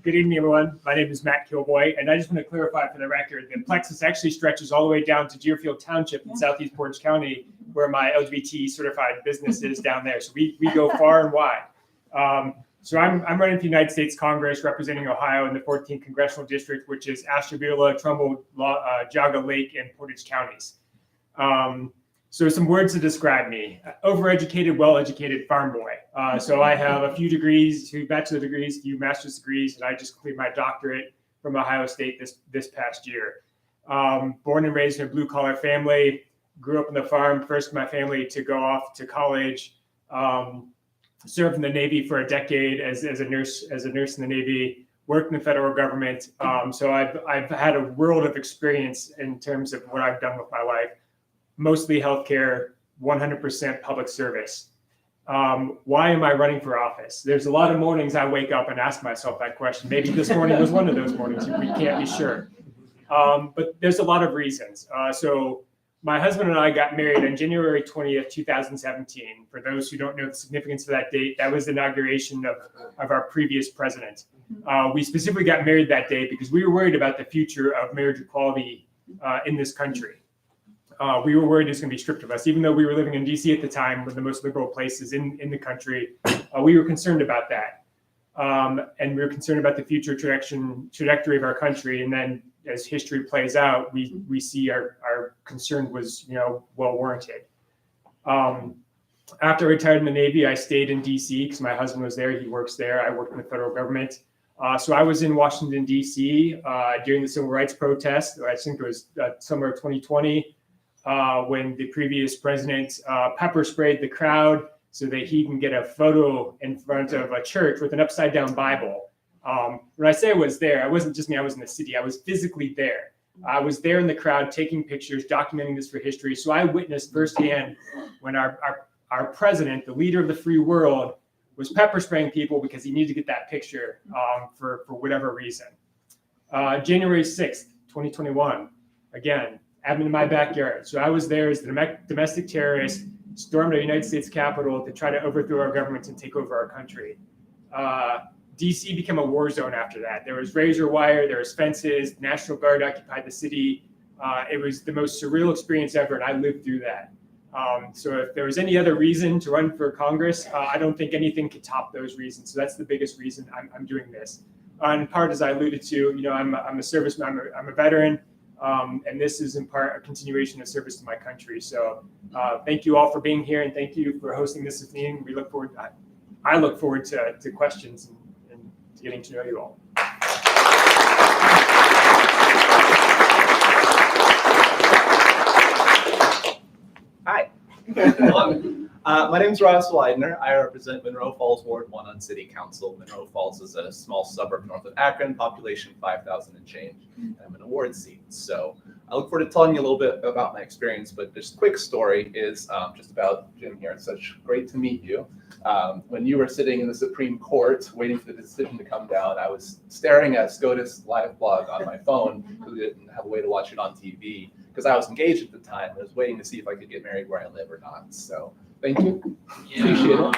Good evening, everyone. My name is Matt Kilboy, and I just want to clarify for the record that Plexus actually stretches all the way down to Deerfield Township in southeast Portage County, where my LGBT certified business is down there. So we go far and wide. So I'm running for the United States Congress, representing Ohio in the 14th Congressional District, which is Ashtabula, Trumbull, Geauga Lake, and Portage counties. So some words to describe me: overeducated, well-educated farm boy. So I have a few degrees, 2 bachelor degrees, a few master's degrees, and I just completed my doctorate from Ohio State this past year. Born and raised in a blue-collar family, grew up on the farm, first in my family to go off to college, served in the Navy for a decade as a nurse in the Navy, worked in the federal government. So I've had a world of experience in terms of what I've done with my life. Mostly healthcare, 100% public service. Why am I running for office? There's a lot of mornings I wake up and ask myself that question. Maybe this morning was one of those mornings. We can't be sure. But there's a lot of reasons. So my husband and I got married on January 20th, 2017. For those who don't know the significance of that date, that was the inauguration of our previous president. We specifically got married that day because we were worried about the future of marriage equality in this country. We were worried it was going to be stripped of us. Even though we were living in DC at the time, one of the most liberal places in the country, we were concerned about that. And we were concerned about the future trajectory of our country. And then as history plays out, we see our concern was, well warranted. After I retired in the Navy, I stayed in DC because my husband was there. He works there. I worked in the federal government. So I was in Washington, DC during the civil rights protest. I think it was summer of 2020 when the previous president pepper sprayed the crowd so that he can get a photo in front of a church with an upside down Bible. When I say I was there, I wasn't just me, I was in the city. I was physically there. I was there in the crowd taking pictures, documenting this for history. So I witnessed firsthand when our president, the leader of the free world, was pepper spraying people because he needed to get that picture for whatever reason. January 6th, 2021, again, happened in my backyard. So I was there as the domestic terrorist, stormed our United States Capitol to try to overthrow our government and take over our country. DC became a war zone after that. There was razor wire, there was fences, the National Guard occupied the city. It was the most surreal experience ever, and I lived through that. So if there was any other reason to run for Congress, I don't think anything could top those reasons. So that's the biggest reason I'm doing this. In part, as I alluded to, I'm a serviceman, I'm a veteran, and this is in part a continuation of service to my country. So thank you all for being here, and thank you for hosting this evening. I look forward to questions and getting to know you all. Hi. My name is Ross Widener. I represent Monroe Falls Ward 1 on City Council. Monroe Falls is a small suburb north of Akron, population 5,000 and change. And I'm in a ward seat. So I look forward to telling you a little bit about my experience, but just a quick story is just about Jim here. It's such great to meet you. When you were sitting in the Supreme Court waiting for the decision to come down, I was staring at SCOTUS live blog on my phone because we didn't have a way to watch it on TV because I was engaged at the time. I was waiting to see if I could get married where I live or not. So thank you. Appreciate it.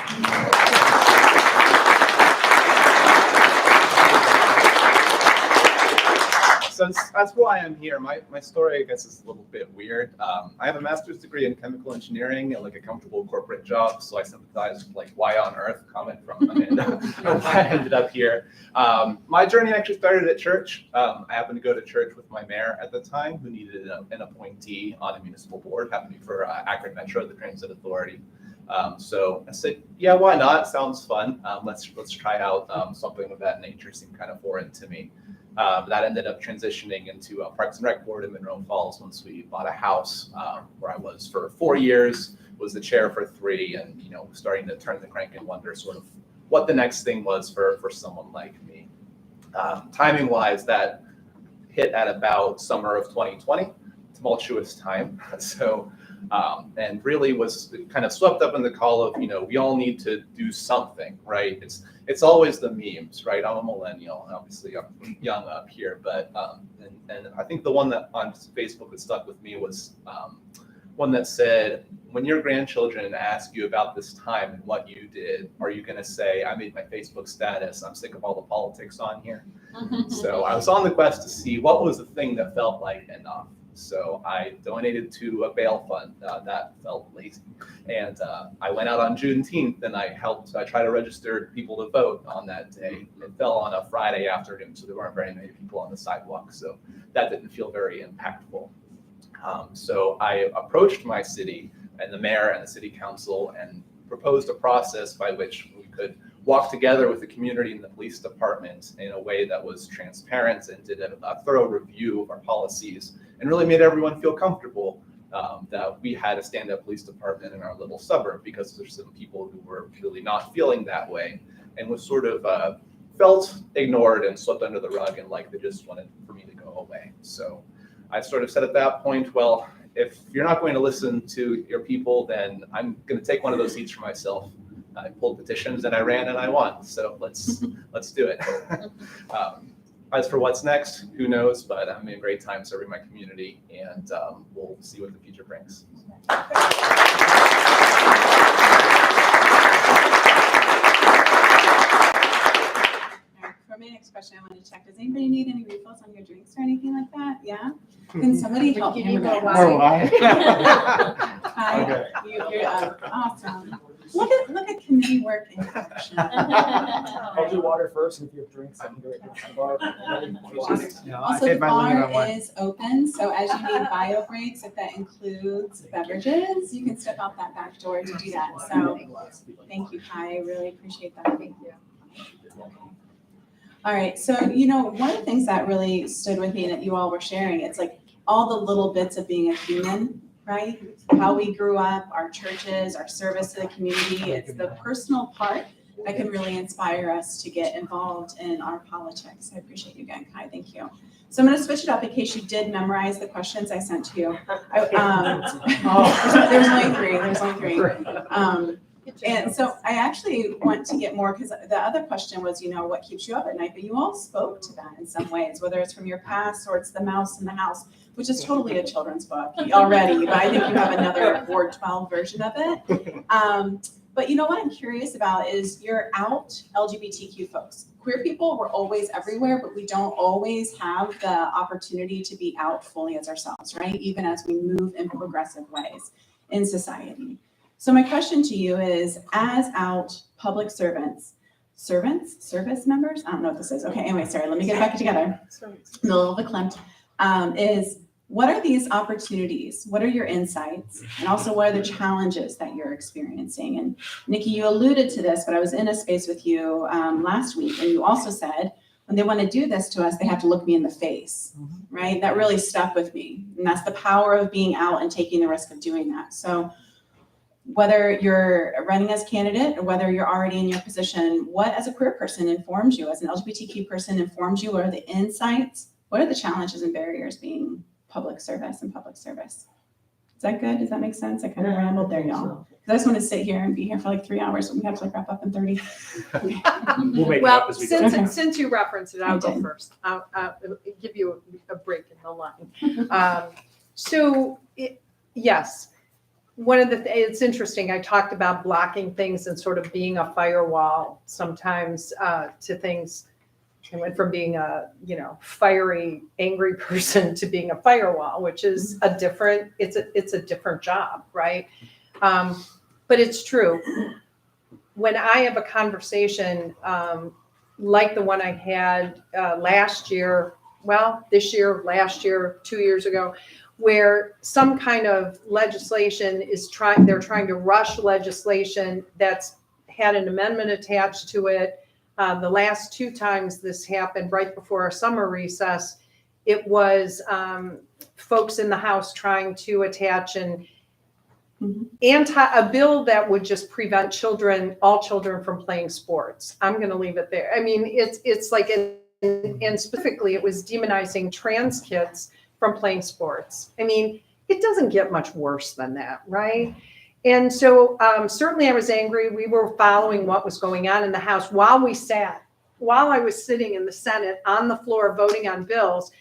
So that's why I'm here. My story, I guess, is a little bit weird. I have a master's degree in chemical engineering and like a comfortable corporate job. So I sympathize with like why on earth comment from Amanda why I ended up here. My journey actually started at church. I happened to go to church with my mayor at the time who needed an appointee on a municipal board, happened to be for Akron Metro, the Transit Authority. So I said, yeah, why not? Sounds fun. Let's try out something of that nature. Seemed kind of foreign to me. That ended up transitioning into a Parks and Rec board in Monroe Falls once we bought a house where I was for 4 years, was the chair for 3, and starting to turn the crank and wonder sort of what the next thing was for someone like me. Timing wise, that hit at about summer of 2020, tumultuous time. So and really was kind of swept up in the call of, we all need to do something, right? It's always the memes, right? I'm a millennial, obviously I'm young up here, but and I think the one that on Facebook that stuck with me was one that said, when your grandchildren ask you about this time and what you did, are you going to say, I made my Facebook status, I'm sick of all the politics on here? So I was on the quest to see what was the thing that felt like enough. So I donated to a bail fund that felt lazy. And I went out on Juneteenth and I tried to register people to vote on that day. It fell on a Friday afternoon, so there weren't very many people on the sidewalk. So that didn't feel very impactful. So I approached my city and the mayor and the city council and proposed a process by which we could walk together with the community and the police department in a way that was transparent and did a thorough review of our policies and really made everyone feel comfortable that we had a stand-up police department in our little suburb, because there's some people who were really not feeling that way and was sort of felt ignored and swept under the rug and like they just wanted for me to go away. So I sort of said at that point, well, if you're not going to listen to your people, then I'm going to take one of those seats for myself. I pulled petitions and I ran and I won. So let's do it. As for what's next, who knows? But I'm having a great time serving my community, and we'll see what the future brings. For my next question, I want to check, does anybody need any refills on your drinks or anything like that? Yeah? Can somebody help him with that? Or why? Hi, Okay. you're awesome. Look at committee work in action. I'll do water first, and if you have drinks, I can go to the bar. No, I Also, paid the my limit bar on one. is open, so as you need bio breaks, if that includes beverages, you can step out that back door to do that. So thank you, Kai. I really appreciate that. Thank you. All right, so one of the things that really stood with me and that you all were sharing, it's like all the little bits of being a human, right? How we grew up, our churches, our service to the community. It's the personal part that can really inspire us to get involved in our politics. I appreciate you again, Kai. Thank you. So I'm going to switch it up in case you did memorize the questions I sent to you. There was only three. And so I actually want to get more, because the other question was, what keeps you up at night? But you all spoke to that in some ways, whether it's from your past or it's The Mouse in the House, which is totally a children's book already, but I think you have another Ward 12 version of it. But what I'm curious about is you're out LGBTQ folks. Queer people, we're always everywhere, but we don't always have the opportunity to be out fully as ourselves, right? Even as we move in progressive ways in society. So my question to you is, as out public service members? I don't know what this is. Okay, anyway, sorry, let me get it back together. I'm a little bit clamped. Is what are these opportunities? What are your insights? And also, what are the challenges that you're experiencing? And Nikki, you alluded to this, but I was in a space with you last week, and you also said, when they want to do this to us, they have to look me in the face, right? That really stuck with me. And that's the power of being out and taking the risk of doing that. So whether you're running as candidate or whether you're already in your position, what as a queer person informs you, as an LGBTQ person informs you? What are the insights? What are the challenges and barriers being public service and public service? Is that good? Does that make sense? I kind of rambled there, y'all. Because I just want to sit here and be here for like 3 hours, but we have to wrap up in 30. We'll make it Well, up as we go. since you referenced it, I'll I go did. first. I'll give you a break in the line. Yes, it's interesting. I talked about blocking things and sort of being a firewall sometimes to things. I went from being a, fiery, angry person to being a firewall, which is it's a different job, right? But it's true. When I have a conversation like the one I had last year, this year, last year, 2 years ago, where some kind of legislation they're trying to rush legislation that's had an amendment attached to it. The last 2 times this happened right before our summer recess, it was folks in the House trying to attach a bill that would just prevent all children from playing sports. I'm going to leave it there. I mean, it's like, and specifically it was demonizing trans kids from playing sports. I mean, it doesn't get much worse than that, right? And so certainly I was angry. We were following what was going on in the House while I was sitting in the Senate on the floor voting on bills.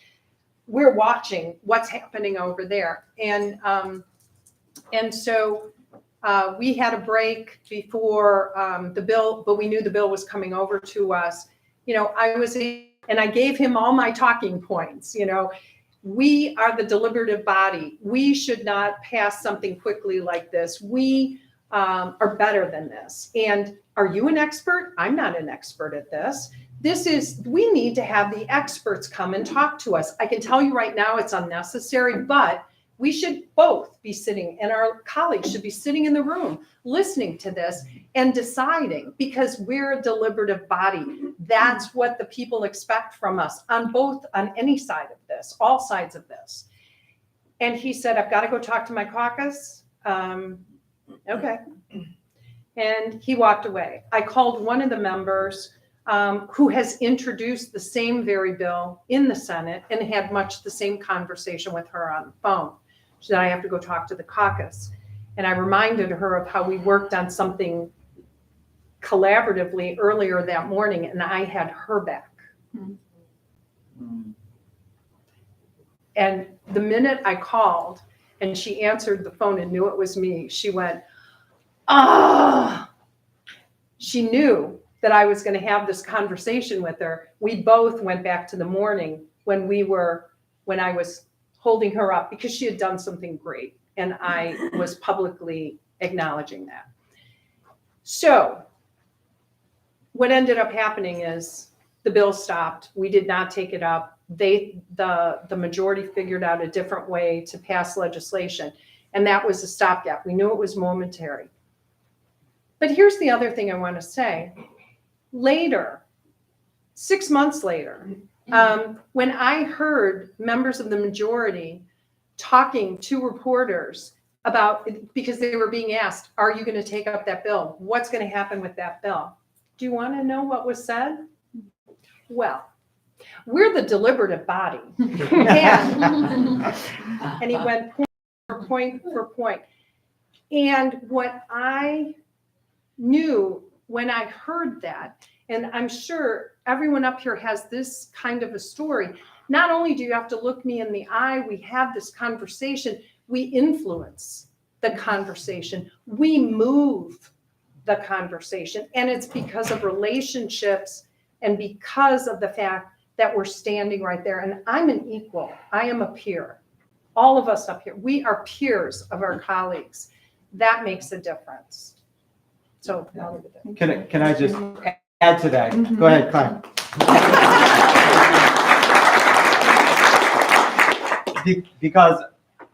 We're watching what's happening over there. And so we had a break before the bill, but we knew the bill was coming over to us. I gave him all my talking points, We are the deliberative body. We should not pass something quickly like this. We are better than this. And are you an expert? I'm not an expert at this. We need to have the experts come and talk to us. I can tell you right now it's unnecessary, but we should both be sitting, and our colleagues should be sitting in the room listening to this and deciding, because we're a deliberative body. That's what the people expect from us on any side of this, all sides of this. And he said, I've got to go talk to my caucus. Okay. And he walked away. I called one of the members who has introduced the same very bill in the Senate and had much the same conversation with her on the phone. She said, I have to go talk to the caucus. And I reminded her of how we worked on something collaboratively earlier that morning, and I had her back. And the minute I called and she answered the phone and knew it was me, she went, She knew that I was going to have this conversation with her. We both went back to the morning when I was holding her up because she had done something great. And I was publicly acknowledging that. So what ended up happening is the bill stopped. We did not take it up. The majority figured out a different way to pass legislation, and that was a stopgap. We knew it was momentary. But here's the other thing I want to say. Later, 6 months later, when I heard members of the majority talking to reporters about, because they were being asked, are you going to take up that bill? What's going to happen with that bill? Do you want to know what was said? Well, we're the deliberative body. And he went point for point. And what I knew when I heard that, and I'm sure everyone up here has this kind of a story, not only do you have to look me in the eye, we have this conversation, we influence the conversation, we move the conversation, and it's because of relationships and because of the fact that we're standing right there. And I'm an equal, I am a peer. All of us up here, we are peers of our colleagues. That makes a difference. So I'll leave it there. Can I just add to that? Go ahead, Clem. Because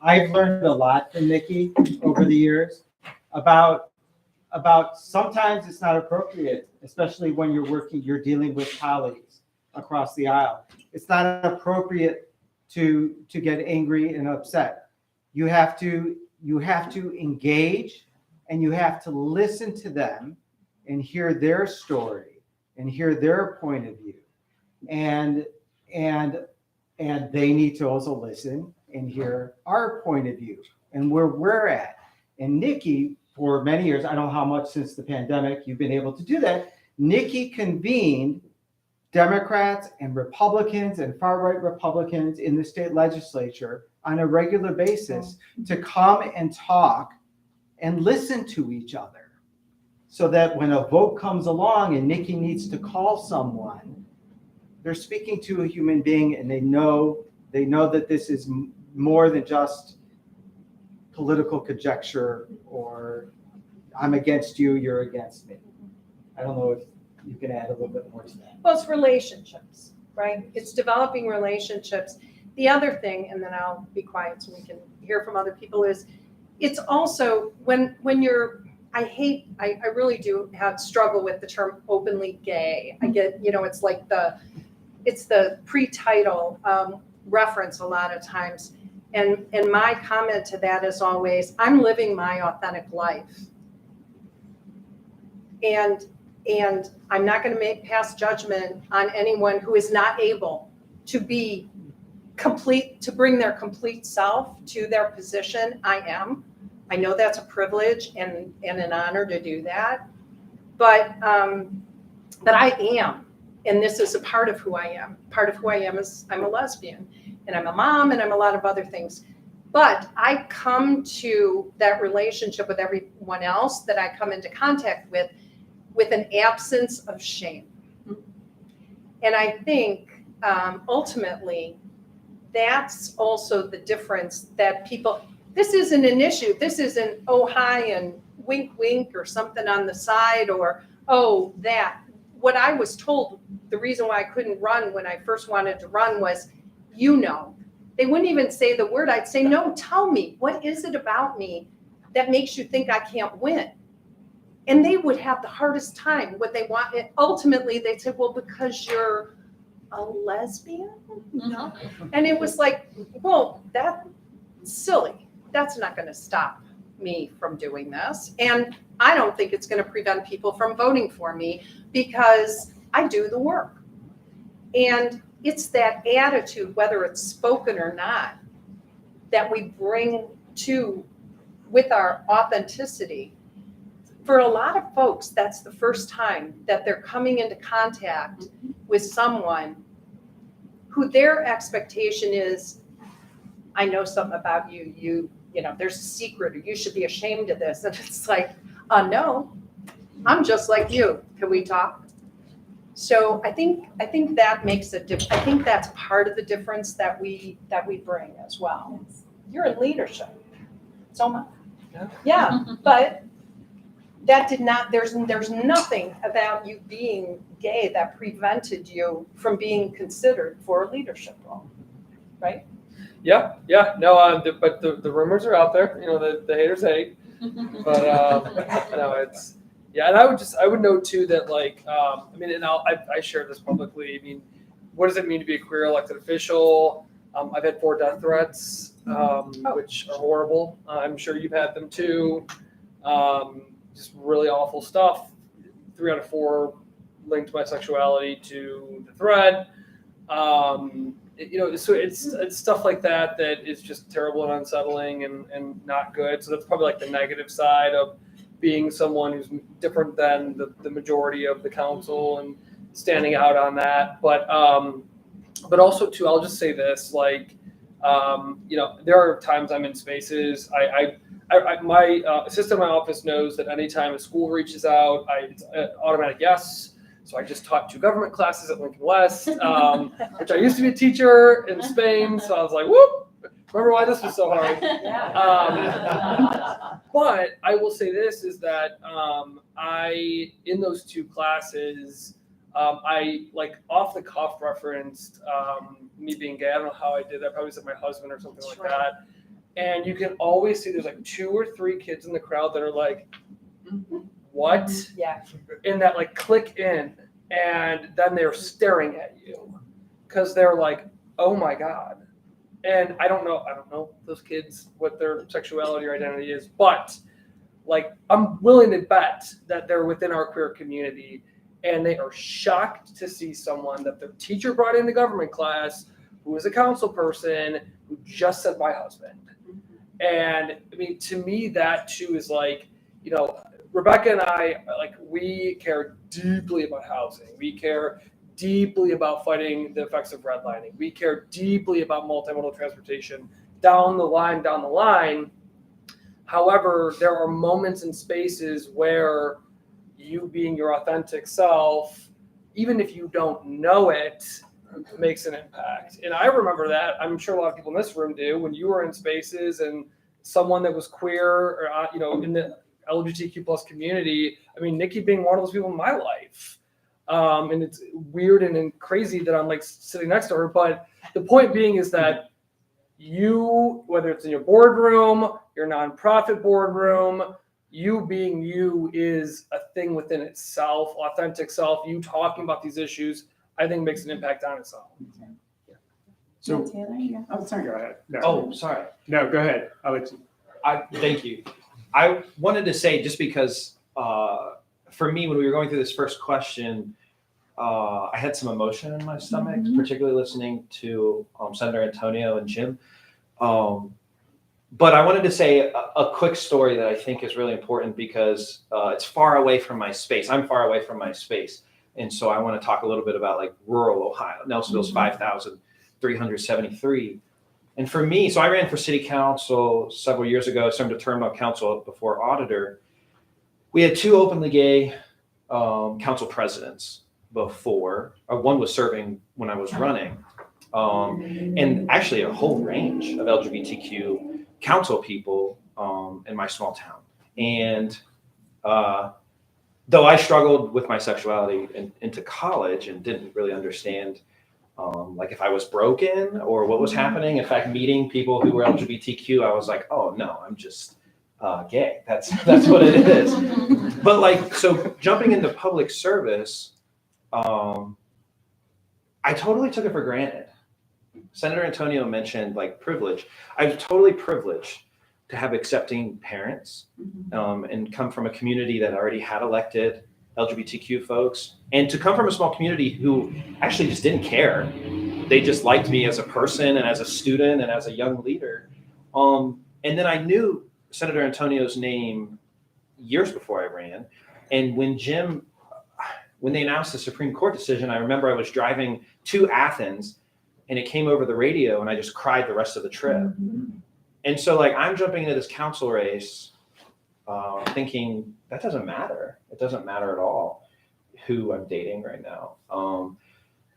I've learned a lot from Nikki over the years about sometimes it's not appropriate, especially when you're dealing with colleagues across the aisle. It's not appropriate to get angry and upset. You have to engage, and you have to listen to them and hear their story and hear their point of view. And they need to also listen and hear our point of view and where we're at. And Nikki, for many years, I don't know how much since the pandemic you've been able to do that, Nikki convened Democrats and Republicans and far-right Republicans in the state legislature on a regular basis to come and talk and listen to each other, so that when a vote comes along and Nikki needs to call someone, they're speaking to a human being, and they know that this is more than just political conjecture or I'm against you, you're against me. I don't know if you can add a little bit more to that. Well, it's relationships, right? It's developing relationships. The other thing, and then I'll be quiet so we can hear from other people, is it's also when you're, I really do struggle with the term openly gay. I get, it's like it's the pre-title reference a lot of times. And my comment to that is always, I'm living my authentic life. And I'm not going to pass judgment on anyone who is not able to be complete, to bring their complete self to their position. I know that's a privilege and an honor to do that, but I am, and this is a part of who I am. Part of who I am is I'm a lesbian, and I'm a mom, and I'm a lot of other things. But I come to that relationship with everyone else that I come into contact with an absence of shame. And I think ultimately that's also the difference that people, this isn't an issue. This isn't, oh, hi, and wink, wink, or something on the side, or, oh, that. What I was told, the reason why I couldn't run when I first wanted to run was, they wouldn't even say the word. I'd say, no, tell me, what is it about me that makes you think I can't win? And they would have the hardest time. What they want, ultimately, they'd say, well, because you're a lesbian? No. And it was like, well, that's silly. That's not going to stop me from doing this. And I don't think it's going to prevent people from voting for me because I do the work. And it's that attitude, whether it's spoken or not, that we bring to with our authenticity. For a lot of folks, that's the first time that they're coming into contact with someone who their expectation is, I know something about you, there's a secret, or you should be ashamed of this. And it's like, no, I'm just like you. Can we talk? So I think that makes a difference. I think that's part of the difference that we bring as well. You're in leadership. So much. Yeah, but that did not, there's nothing about you being gay that prevented you from being considered for a leadership role, right? Yeah, no, but the rumors are out there, the haters hate, but, no, it's, yeah, and I would note too that like, and I share this publicly, what does it mean to be a queer elected official? I've had 4 death threats, which are horrible. I'm sure you've had them too. Just really awful stuff. 3 out of 4 linked my sexuality to the thread. So it's stuff like that is just terrible and unsettling and not good. So that's probably like the negative side of being someone who's different than the majority of the council and standing out on that. But also too, I'll just say this, like, there are times I'm in spaces, my assistant in my office knows that anytime a school reaches out, it's automatic yes. So I just taught 2 government classes at Lincoln West, which I used to be a teacher in Spain. So I was like, whoop, remember why this was so hard. But I will say this is that in those 2 classes, I like off the cuff referenced me being gay. I don't know how I did that. I probably said my husband or something like that. And you can always see there's like 2 or 3 kids in the crowd that are like, what? Yeah. And that like click in, and then they're staring at you because they're like, oh my God. And I don't know those kids, what their sexuality or identity is, but like I'm willing to bet that they're within our queer community and they are shocked to see someone that their teacher brought into government class who is a council person who just said my husband. And to me, that too is like, Rebecca and I, like, we care deeply about housing. We care deeply about fighting the effects of redlining. We care deeply about multimodal transportation down the line. However, there are moments and spaces where you being your authentic self, even if you don't know it, makes an impact. And I remember that. I'm sure a lot of people in this room do. When you were in spaces and someone that was queer or, in the LGBTQ plus community, Nikki being one of those people in my life. And it's weird and crazy that I'm like sitting next to her. But the point being is that you, whether it's in your boardroom, your nonprofit boardroom, you being you is a thing within itself, authentic self, you talking about these issues, I think makes an impact on itself. So, Oh, sorry. go ahead. No. Oh, sorry. No, go ahead. I'll let you. Thank you. I wanted to say, just because for me, when we were going through this first question, I had some emotion in my stomach, particularly listening to Senator Antonio and Jim. But I wanted to say a quick story that I think is really important because it's far away from my space. I'm far away from my space. And so I want to talk a little bit about like rural Ohio. Nelsonville's 5,373. And for me, so I ran for city council several years ago, served a term on council before auditor. We had 2 openly gay council presidents before. One was serving when I was running. And actually a whole range of LGBTQ council people in my small town. And though I struggled with my sexuality into college and didn't really understand like if I was broken or what was happening. In fact, meeting people who were LGBTQ, I was like, oh no, I'm just gay. That's what it is. But like, so jumping into public service, I totally took it for granted. Senator Antonio mentioned like privilege. I was totally privileged to have accepting parents and come from a community that already had elected LGBTQ folks, and to come from a small community who actually just didn't care. They just liked me as a person and as a student and as a young leader. And then I knew Senator Antonio's name years before I ran. And when they announced the Supreme Court decision, I remember I was driving to Athens and it came over the radio and I just cried the rest of the trip. And so like I'm jumping into this council race thinking that doesn't matter. It doesn't matter at all who I'm dating right now.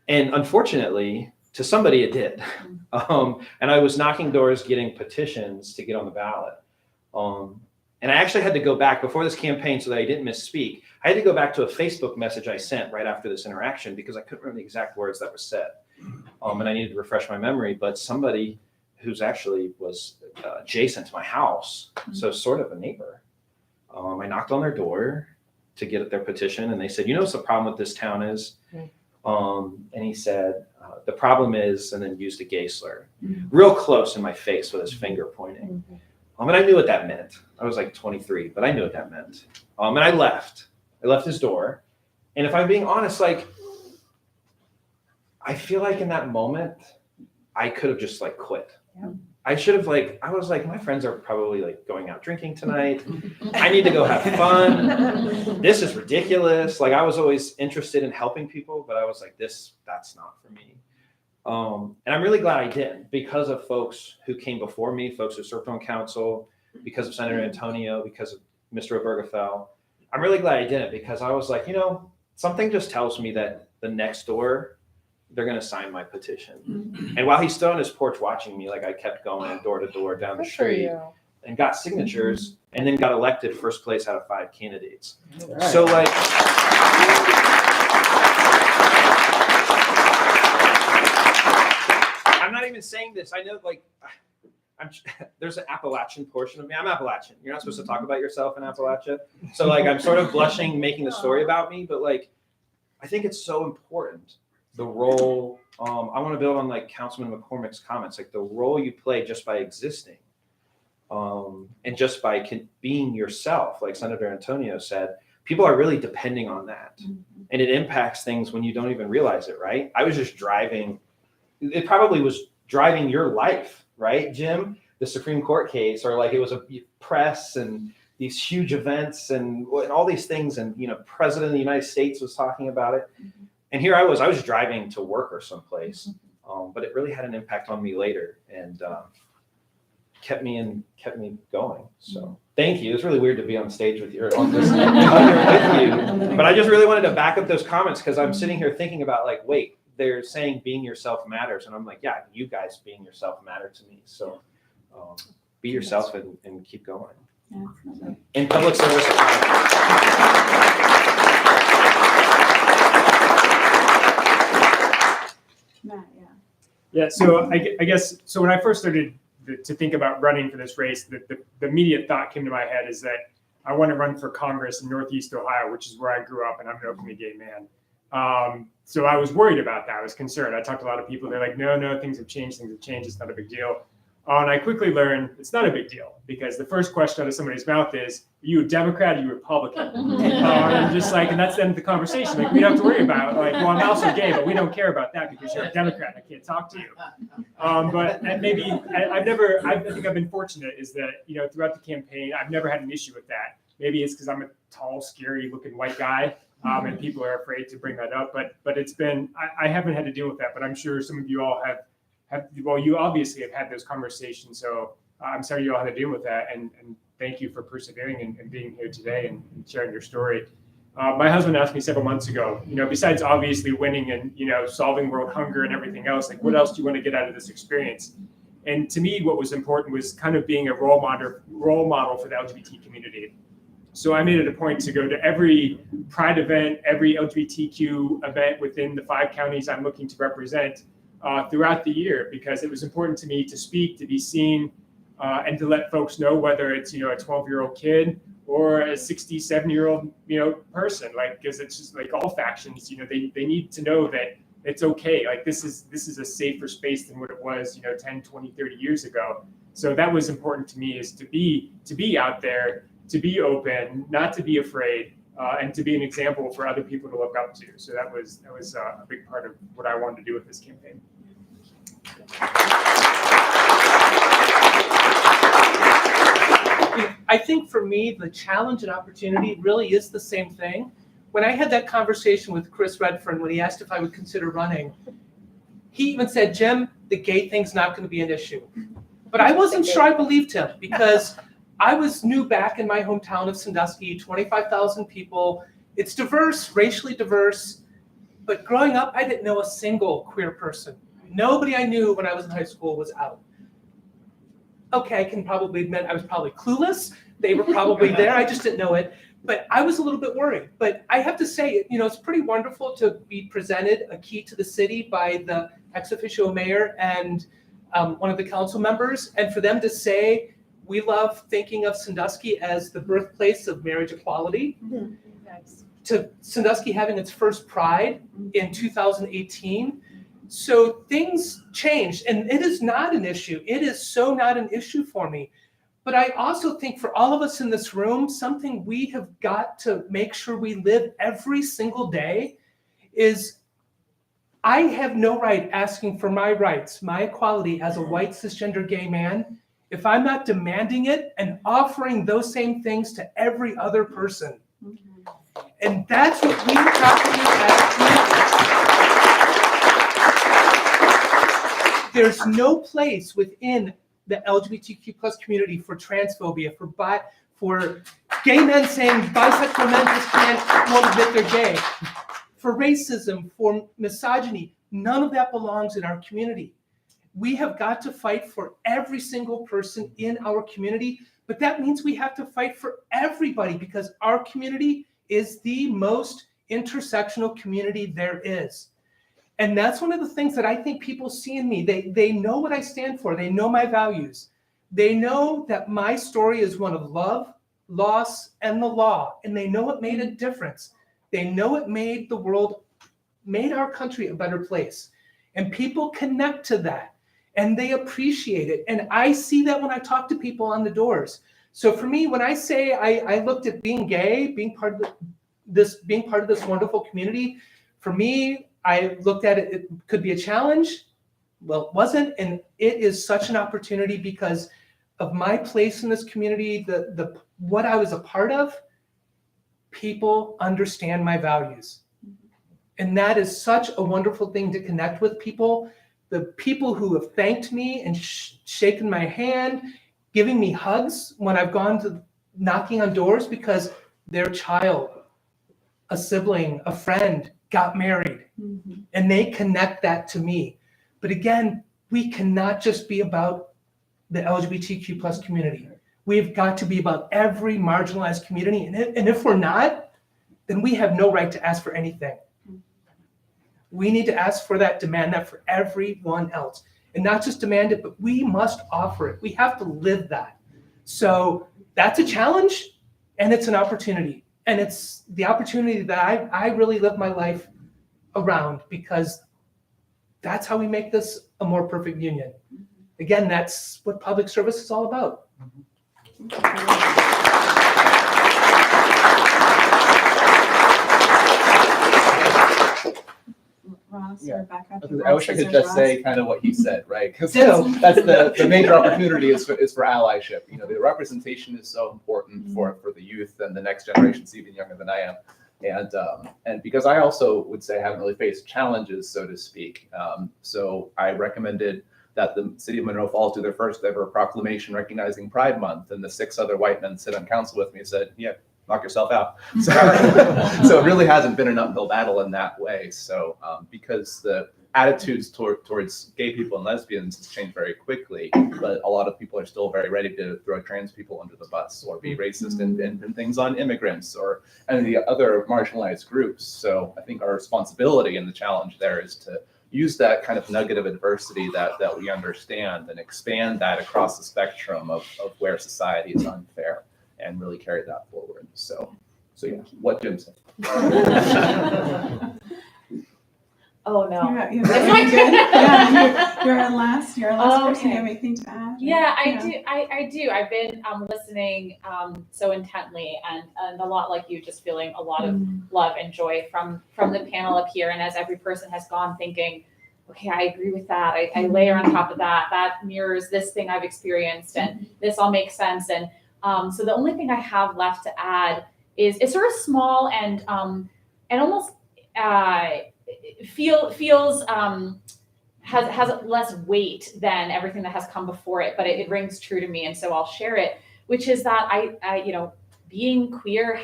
And unfortunately, to somebody it did. And I was knocking doors, getting petitions to get on the ballot. And I actually had to go back before this campaign so that I didn't misspeak. I had to go back to a Facebook message I sent right after this interaction because I couldn't remember the exact words that were said. And I needed to refresh my memory, but somebody who's actually was adjacent to my house, so sort of a neighbor, I knocked on their door to get at their petition, and they said, what's the problem with this town is? And he said, the problem is, and then used a gay slur, real close in my face with his finger pointing. And I knew what that meant. I was like 23, but I knew what that meant. And I left. I left his door. And if I'm being honest, like, I feel like in that moment, I could have just like quit. Yeah. I should have I was like, my friends are probably like going out drinking tonight. I need to go have fun. This is ridiculous. Like I was always interested in helping people, but I was like, that's not for me. And I'm really glad I didn't because of folks who came before me, folks who served on council, because of Senator Antonio, because of Mr. Obergefell. I'm really glad I didn't because I was like, something just tells me that the next door, they're going to sign my petition. And while he stood on his porch watching me, like I kept going door to door down the street and got signatures and then got elected first place out of 5 candidates. Right. So like, I'm not even saying this. I know like, there's an Appalachian portion of me. I'm Appalachian. You're not supposed to talk about yourself in Appalachia. So like, I'm sort of blushing making the story about me, but like, I think it's so important. The role, I want to build on like Councilman McCormick's comments, like the role you play just by existing and just by being yourself, like Senator Antonio said, people are really depending on that. And it impacts things when you don't even realize it, right? I was just driving, it probably was driving your life, right, Jim? The Supreme Court case, or like it was a press and these huge events and all these things. And, President of the United States was talking about it. And here I was driving to work or someplace, but it really had an impact on me later and kept me going. So thank you. It's really weird to be on stage with you, on this with you. But I just really wanted to back up those comments because I'm sitting here thinking about like, wait, they're saying being yourself matters. And I'm like, yeah, you guys being yourself matter to me. So be yourself and keep going. In public service. Yeah, so I guess, so when I first started to think about running for this race, the immediate thought came to my head is that I want to run for Congress in Northeast Ohio, which is where I grew up, and I'm an openly gay man. So I was worried about that. I was concerned. I talked to a lot of people. They're like, no, things have changed. It's not a big deal. And I quickly learned it's not a big deal because the first question out of somebody's mouth is, are you a Democrat or are you a Republican? I'm just like, and that's the end of the conversation. Like, we don't have to worry about like, well, I'm also gay, but we don't care about that because you're a Democrat. I can't talk to you. But maybe I think I've been fortunate is that, throughout the campaign, I've never had an issue with that. Maybe it's because I'm a tall, scary looking white guy. And people are afraid to bring that up, but it's been, I haven't had to deal with that, but I'm sure some of you all have, well, you obviously have had those conversations. So I'm sorry you all had to deal with that. And thank you for persevering and being here today and sharing your story. My husband asked me several months ago, besides obviously winning and, solving world hunger and everything else, like what else do you want to get out of this experience? And to me, what was important was kind of being a role model for the LGBT community. So I made it a point to go to every Pride event, every LGBTQ event within the 5 counties I'm looking to represent throughout the year, because it was important to me to speak, to be seen, and to let folks know whether it's, a 12-year-old kid or a 67-year-old, person, like, because it's just like all factions, they need to know that it's okay. Like this is a safer space than what it was, 10, 20, 30 years ago. So that was important to me, is to be out there, to be open, not to be afraid, and to be an example for other people to look up to. So that was a big part of what I wanted to do with this campaign. I think for me, the challenge and opportunity really is the same thing. When I had that conversation with Chris Redfern, when he asked if I would consider running, he even said, Jim, the gay thing's not going to be an issue. But I wasn't sure I believed him, because I was new back in my hometown of Sandusky, 25,000 people. It's diverse, racially diverse. But growing up, I didn't know a single queer person. Nobody I knew when I was in high school was out. Okay, I can probably admit I was probably clueless, They were probably there. I just didn't know it. But I was a little bit worried. But I have to say, it's pretty wonderful to be presented a key to the city by the ex officio mayor and one of the council members, and for them to say, we love thinking of Sandusky as the birthplace of marriage equality. Nice. To Sandusky having its first Pride in 2018. So things changed, and it is not an issue. It is so not an issue for me. But I also think for all of us in this room, something we have got to make sure we live every single day is I have no right asking for my rights, my equality as a white cisgender gay man, if I'm not demanding it and offering those same things to every other person. And that's what we have to do as communities. There's no place within the LGBTQ plus community for transphobia, for gay men saying bisexual men just won't admit they're gay, for racism, for misogyny. None of that belongs in our community. We have got to fight for every single person in our community, but that means we have to fight for everybody because our community is the most intersectional community there is. And that's one of the things that I think people see in me. They know what I stand for. They know my values. They know that my story is one of love, loss, and the law. And they know it made a difference. They know it made our country a better place. And people connect to that. And they appreciate it. And I see that when I talk to people on the doors. So for me, when I say I looked at being gay, being part of this wonderful community, for me, I looked at it could be a challenge. Well, it wasn't, and it is such an opportunity because of my place in this community, the what I was a part of. People understand my values, and that is such a wonderful thing to connect with people. The people who have thanked me and shaken my hand, giving me hugs when I've gone to knocking on doors because their child, a sibling, a friend got married. And they connect that to me. But again, we cannot just be about the LGBTQ plus community. We've got to be about every marginalized community. And if we're not, then we have no right to ask for anything. We need to ask for that, demand that for everyone else. And not just demand it, but we must offer it. We have to live that. So that's a challenge and it's an opportunity. And it's the opportunity that I really live my life around because that's how we make this a more perfect union. Again, that's what public service is all about. Ross Yeah. or Becca? I wish I could just say kind of what he said, right? Because Ditto. that's the major opportunity is for allyship. The representation is so important for the youth and the next generation's even younger than I am. And because I also would say I haven't really faced challenges, so to speak. So I recommended that the city of Monroe Falls do their first ever proclamation recognizing Pride Month, and the 6 other white men sit on council with me and said, yeah, knock yourself out. So it really hasn't been an uphill battle in that way. So because the attitudes towards gay people and lesbians change very quickly, but a lot of people are still very ready to throw trans people under the bus or be racist and things on immigrants or any of the other marginalized groups. So I think our responsibility and the challenge there is to use that kind of nugget of adversity that we understand and expand that across the spectrum of where society is unfair and really carry that forward. So yeah, what Jim said. Oh, no. You're very good. Yeah, you're our last person. You have anything to add? Yeah, I do. I've been listening so intently and a lot like you, just feeling a lot of love and joy from the panel up here. And as every person has gone thinking, okay, I agree with that. I layer on top of that. That mirrors this thing I've experienced and this all makes sense. And so the only thing I have left to add is it's sort of small and almost feels has less weight than everything that has come before it, but it rings true to me, and so I'll share it. Which is that I being queer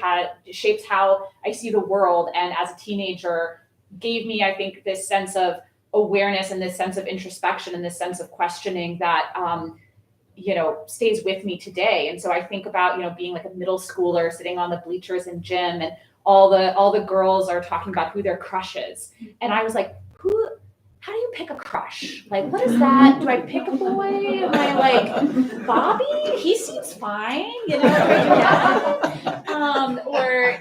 shapes how I see the world, and as a teenager, gave me, I think, this sense of awareness and this sense of introspection and this sense of questioning that stays with me today. And so I think about, being like a middle schooler sitting on the bleachers in gym, and all the girls are talking about who their crush is. And I was like, how do you pick a crush? Like, what is that? Do I pick a boy? Am I like, Bobby? He seems fine, do I do that? Or,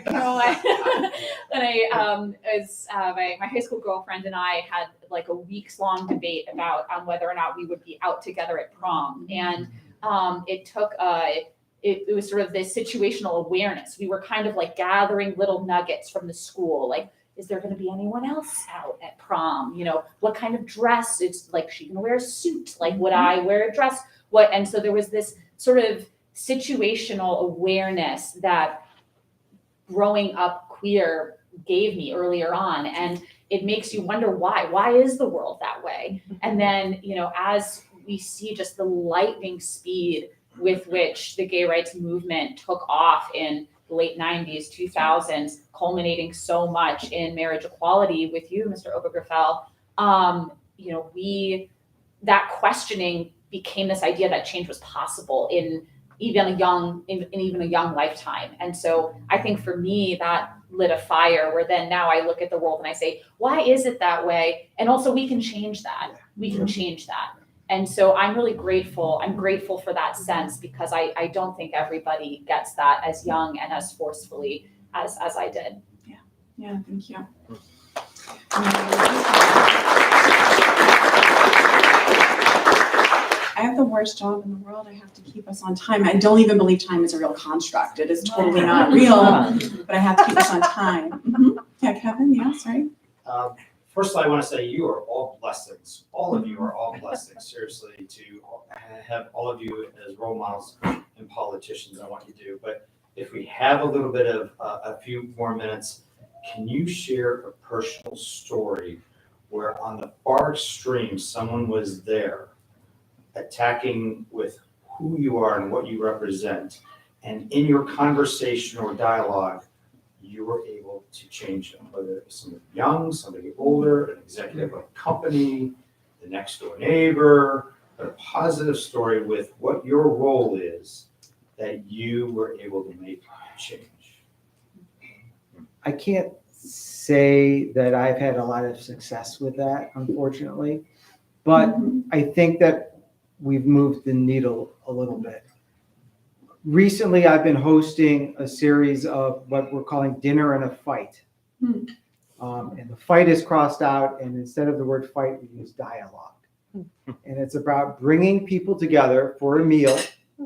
when I was, my high school girlfriend and I had like a weeks long debate about whether or not we would be out together at prom. And it took, it was sort of this situational awareness. We were kind of like gathering little nuggets from the school, like, is there going to be anyone else out at prom? What kind of dress? It's like, she gonna wear a suit? Like, would I wear a dress? And so there was this sort of situational awareness that growing up queer gave me earlier on. And it makes you wonder why is the world that way? And then, as we see just the lightning speed with which the gay rights movement took off in the late 90s, 2000s, culminating so much in marriage equality with you, Mr. Obergefell, that questioning became this idea that change was possible in even a young lifetime. And so I think for me, that lit a fire where then now I look at the world and I say, why is it that way? And also we can change that. We can change that. And so I'm really grateful. I'm grateful for that sense, because I don't think everybody gets that as young and as forcefully as I did. Yeah, thank you. I have the worst job in the world. I have to keep us on time. I don't even believe time is a real construct. It is totally not real, but I have to keep us on time. Yeah, Kevin, yeah, sorry. First of all, I want to say you are all blessings. All of you are all blessings, seriously, to have all of you as role models and politicians. I want you to do. But if we have a little bit of a few more minutes, can you share a personal story where on the far extreme someone was there attacking with who you are and what you represent, and in your conversation or dialogue, you were able to change them, whether it was somebody young, somebody older, an executive of a company, the next door neighbor, but a positive story with what your role is that you were able to make change? I can't say that I've had a lot of success with that, unfortunately, but I think that we've moved the needle a little bit. Recently, I've been hosting a series of what we're calling Dinner and a Fight. And the fight is crossed out, and instead of the word fight, we use dialogue. And it's about bringing people together for a meal,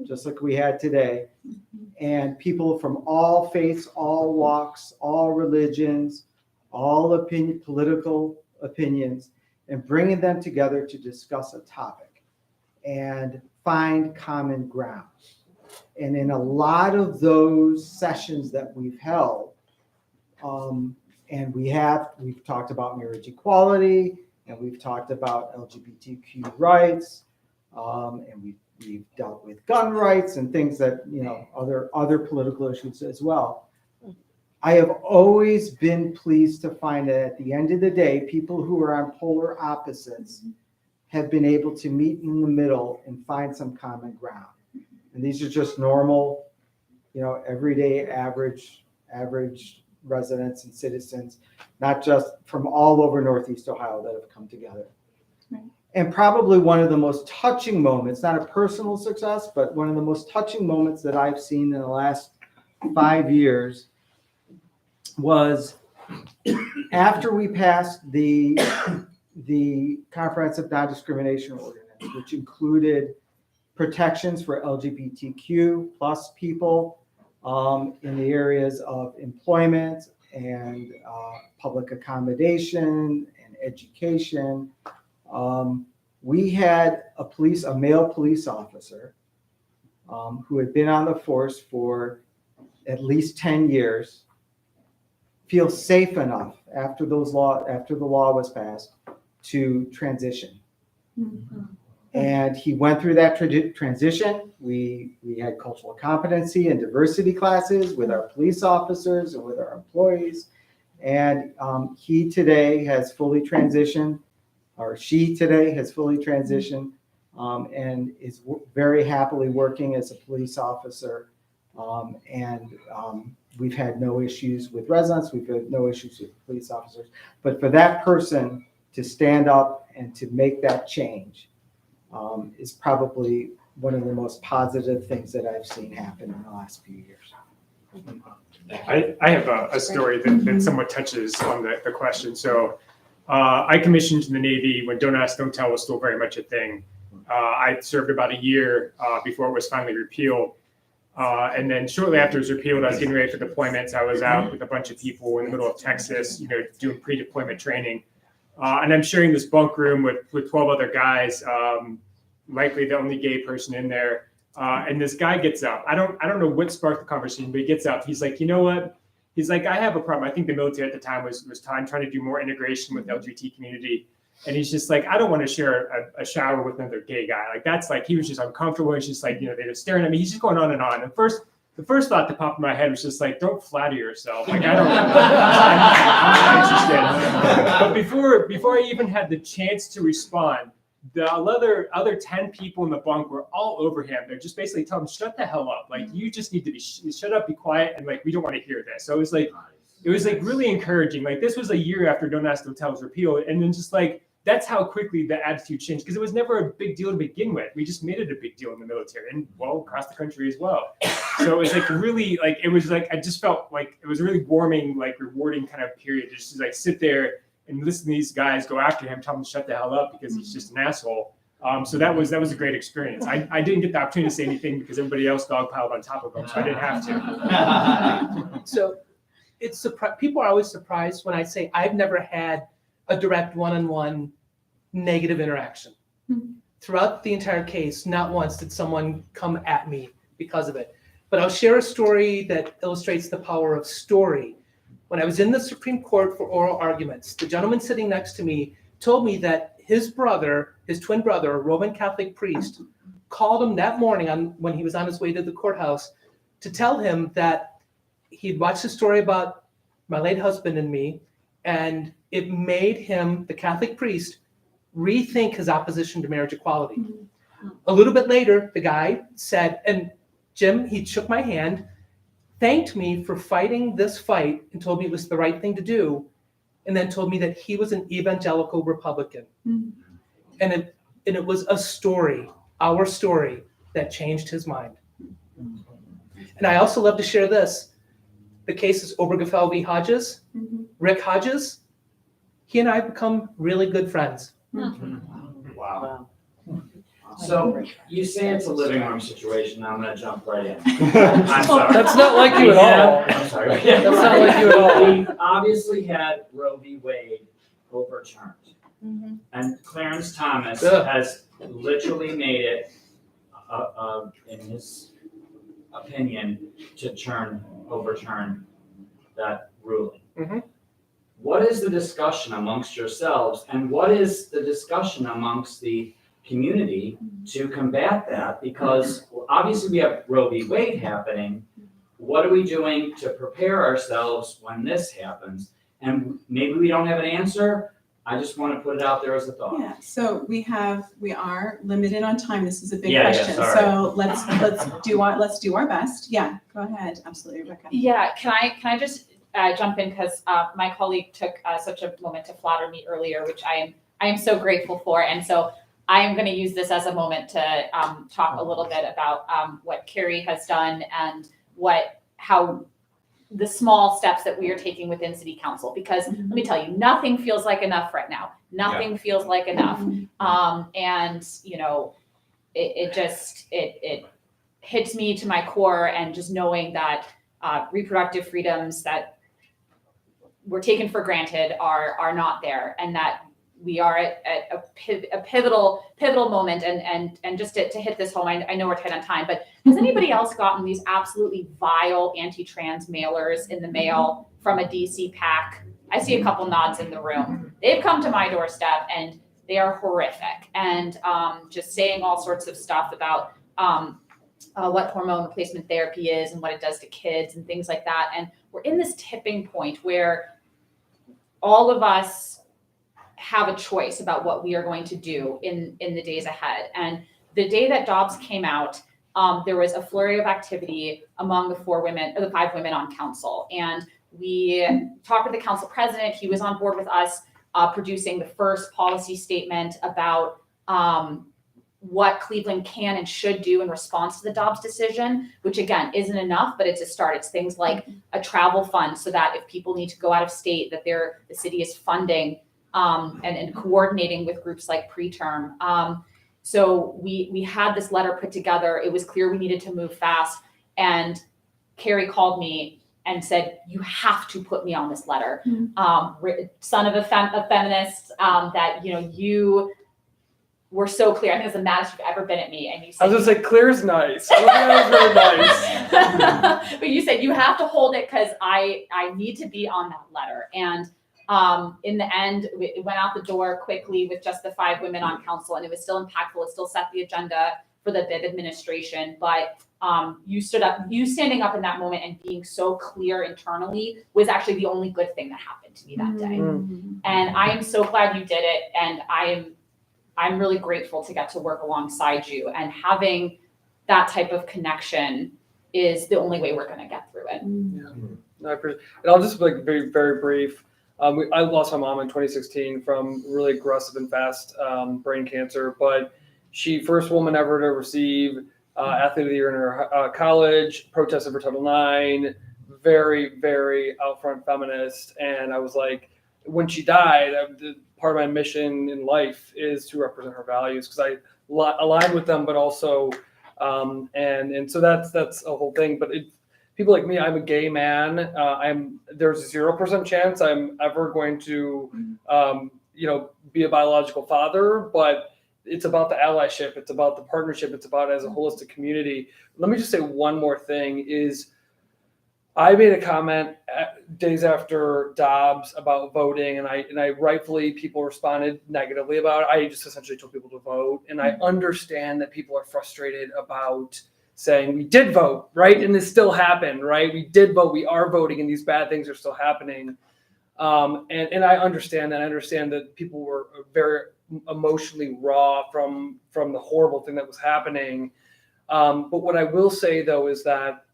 just like we had today, and people from all faiths, all walks, all religions, all political opinions, and bringing them together to discuss a topic and find common ground. And in a lot of those sessions that we've held, and we've talked about marriage equality, and we've talked about LGBTQ rights, and we've dealt with gun rights and things that, other political issues as well. I have always been pleased to find that at the end of the day, people who are on polar opposites have been able to meet in the middle and find some common ground. And these are just normal, everyday average residents and citizens, not just from all over Northeast Ohio, that have come together. Right. And probably one of the most touching moments, not a personal success, but one of the most touching moments that I've seen in the last 5 years was after we passed the Comprehensive Non-Discrimination Ordinance, which included protections for LGBTQ plus people in the areas of employment and public accommodation and education. We had a male police officer who had been on the force for at least 10 years, feel safe enough after the law was passed to transition. And he went through that transition. We had cultural competency and diversity classes with our police officers and with our employees. And he today has fully transitioned, or she today has fully transitioned and is very happily working as a police officer. We've had no issues with residents, we've had no issues with police officers. But for that person to stand up and to make that change is probably one of the most positive things that I've seen happen in the last few years. I have a story that somewhat touches on the question. So I commissioned in the Navy when Don't Ask, Don't Tell was still very much a thing. I served about a year before it was finally repealed. And then shortly after it was repealed, I was getting ready for deployments. I was out with a bunch of people in the middle of Texas, doing pre-deployment training. And I'm sharing this bunk room with 12 other guys, likely the only gay person in there. And this guy gets up. I don't know what sparked the conversation, but he gets up. He's like, you know what? He's like, I have a problem. I think the military at the time was trying to do more integration with the LGBT community. And he's just like, I don't want to share a shower with another gay guy. Like, that's like, he was just uncomfortable. It's just like, they're just staring at me. He's just going on and on. And the first thought that popped in my head was just like, don't flatter yourself. Like, I'm not interested. But before I even had the chance to respond, the other 10 people in the bunk were all over him. They're just basically telling him, shut the hell up. Like, you just need to shut up, be quiet. And like, we don't want to hear this. So it was like really encouraging. Like, this was a year after Don't Ask, Don't Tell was repealed. And then just like, that's how quickly the attitude changed, because it was never a big deal to begin with. We just made it a big deal in the military and, well, across the country as well. So it was like really, like, it was like, I just felt like it was a really warming, like rewarding kind of period just to like sit there and listen to these guys go after him, tell him to shut the hell up because he's just an asshole. So that was a great experience. I didn't get the opportunity to say anything because everybody else dogpiled on top of him, so I didn't have to. So it's people are always surprised when I say I've never had a direct one-on-one negative interaction. Throughout the entire case, not once did someone come at me because of it. But I'll share a story that illustrates the power of story. When I was in the Supreme Court for oral arguments, the gentleman sitting next to me told me that his brother, his twin brother, a Roman Catholic priest, called him that morning when he was on his way to the courthouse to tell him that he'd watched a story about my late husband and me, and it made him, the Catholic priest, rethink his opposition to marriage equality. A little bit later, the guy said, and Jim, he shook my hand, thanked me for fighting this fight and told me it was the right thing to do, and then told me that he was an evangelical Republican. And it was a story, our story, that changed his mind. And I also love to share this. The case is Obergefell v. Hodges. Rick Hodges, he and I have become really good friends. Wow. So you say it's a living room situation. Now I'm going to jump right in. I'm sorry. That's not like you at all. I'm sorry. That's not like you at all. We obviously had Roe v. Wade overturned. And Clarence Thomas has literally made it, in his opinion, to overturn that ruling. What is the discussion amongst yourselves, and what is the discussion amongst the community to combat that? Because obviously we have Roe v. Wade happening. What are we doing to prepare ourselves when this happens? And maybe we don't have an answer. I just want to put it out there as a thought. Yeah, so we are limited on time. This is a big Yeah, question. sorry. So let's do our best. Yeah, go ahead. Absolutely, Rebecca. Yeah, can I just jump in, because my colleague took such a moment to flatter me earlier, which I am so grateful for. And so I am going to use this as a moment to talk a little bit about what Carrie has done and how the small steps that we are taking within City Council. Because let me tell you, nothing feels like enough right now. Nothing feels like enough. And it hits me to my core, and just knowing that reproductive freedoms that were taken for granted are not there, and that we are at a pivotal moment. And just to hit this home, I know we're tight on time, but has anybody else gotten these absolutely vile anti-trans mailers in the mail from a DC PAC? I see a couple nods in the room. They've come to my doorstep and they are horrific, and just saying all sorts of stuff about what hormone replacement therapy is and what it does to kids and things like that. And we're in this tipping point where all of us have a choice about what we are going to do in the days ahead. And the day that Dobbs came out, there was a flurry of activity among the 5 women on council. And we talked with the council president. He was on board with us producing the first policy statement about what Cleveland can and should do in response to the Dobbs decision, which again isn't enough, but it's a start. It's things like a travel fund so that if people need to go out of state, that the city is funding and coordinating with groups like Preterm. So we had this letter put together. It was clear we needed to move fast. And Carrie called me and said, you have to put me on this letter. Son of a feminist, that, you were so clear. I think it's the maddest you've ever been at me. And you said, I was gonna say, clear is nice. I think that was very nice. but you said you have to hold it because I need to be on that letter. And in the end, it went out the door quickly with just the 5 women on council, and it was still impactful. It still set the agenda for the Bibb administration. But you standing up in that moment and being so clear internally was actually the only good thing that happened to me that day. And I am so glad you did it. And I'm really grateful to get to work alongside you, and having that type of connection is the only way we're going to get through it. I appreciate it. And I'll just be very, very brief. I lost my mom in 2016 from really aggressive and fast brain cancer, but she first woman ever to receive Athlete of the Year in her college, protested for Title IX, very, very out front feminist. And I was like, when she died, part of my mission in life is to represent her values, because I align with them, but also, and so that's a whole thing. But people like me, I'm a gay man. There's a 0% chance I'm ever going to, be a biological father, but it's about the allyship. It's about the partnership. It's about as a holistic community. Let me just say one more thing is, I made a comment days after Dobbs about voting, and I rightfully, people responded negatively about it. I just essentially told people to vote, and I understand that people are frustrated about saying we did vote, right? And this still happened, right? We did vote, we are voting, and these bad things are still happening. And I understand that. I understand that people were very emotionally raw from the horrible thing that was happening. But what I will say, though, is that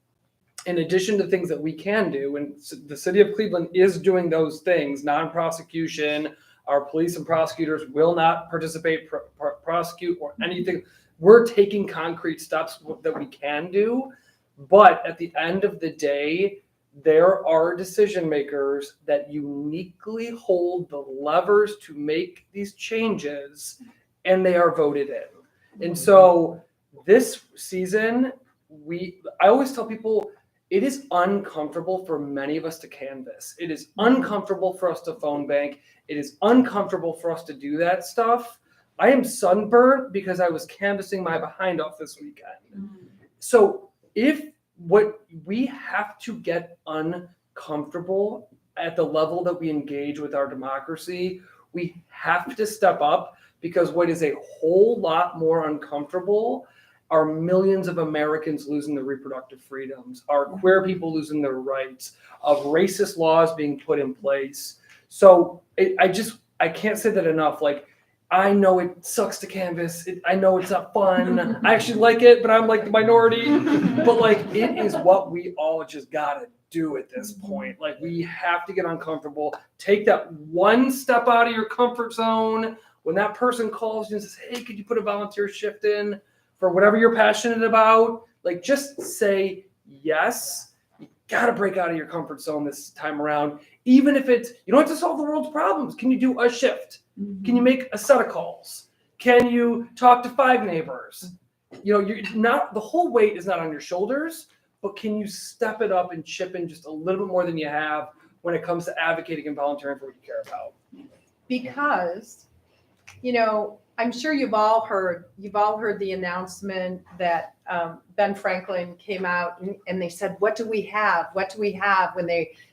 in addition to things that we can do, and the city of Cleveland is doing those things, non-prosecution, our police and prosecutors will not participate, prosecute, or anything. We're taking concrete steps that we can do. But at the end of the day, there are decision makers that uniquely hold the levers to make these changes, and they are voted in. And so this season, I always tell people, it is uncomfortable for many of us to canvass. It is uncomfortable for us to phone bank. It is uncomfortable for us to do that stuff. I am because I was canvassing my behind off this weekend. So what we have to get uncomfortable at the level that we engage with our democracy, we have to step up, because what is a whole lot more uncomfortable are millions of Americans losing their reproductive freedoms, are queer people losing their rights, of racist laws being put in place. So I can't say that enough. Like, I know it sucks to canvass. I know it's not fun. I actually like it, but I'm like the minority. But like, it is what we all just gotta do at this point. Like, we have to get uncomfortable. Take that one step out of your comfort zone. When that person calls you and says, hey, could you put a volunteer shift in for whatever you're passionate about? Like, just say yes. You gotta break out of your comfort zone this time around. Even if you don't have to solve the world's problems. Can you do a shift? Can you make a set of calls? Can you talk to 5 neighbors? You're not, the whole weight is not on your shoulders, but can you step it up and chip in just a little bit more than you have when it comes to advocating and volunteering for what you care about? Because, I'm sure you've all heard the announcement that Ben Franklin came out and they said, what do we have? What do we have?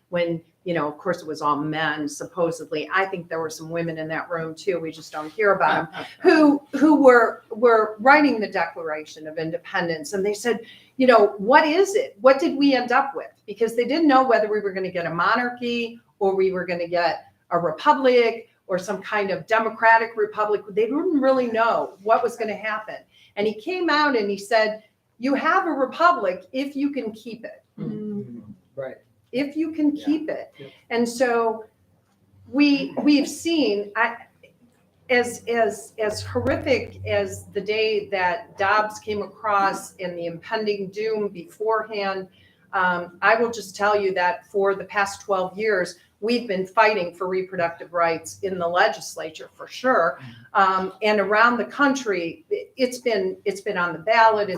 When of course it was all men, supposedly. I think there were some women in that room too. We just don't hear about them, who were writing the Declaration of Independence. And they said, what is it? What did we end up with? Because they didn't know whether we were going to get a monarchy or we were going to get a republic or some kind of democratic republic. They didn't really know what was going to happen. And he came out and he said, you have a republic if you can keep it. Right. If you can keep it. And so we've seen, as horrific as the day that Dobbs came across and the impending doom beforehand, I will just tell you that for the past 12 years, we've been fighting for reproductive rights in the legislature for sure. And around the country, it's been on the ballot.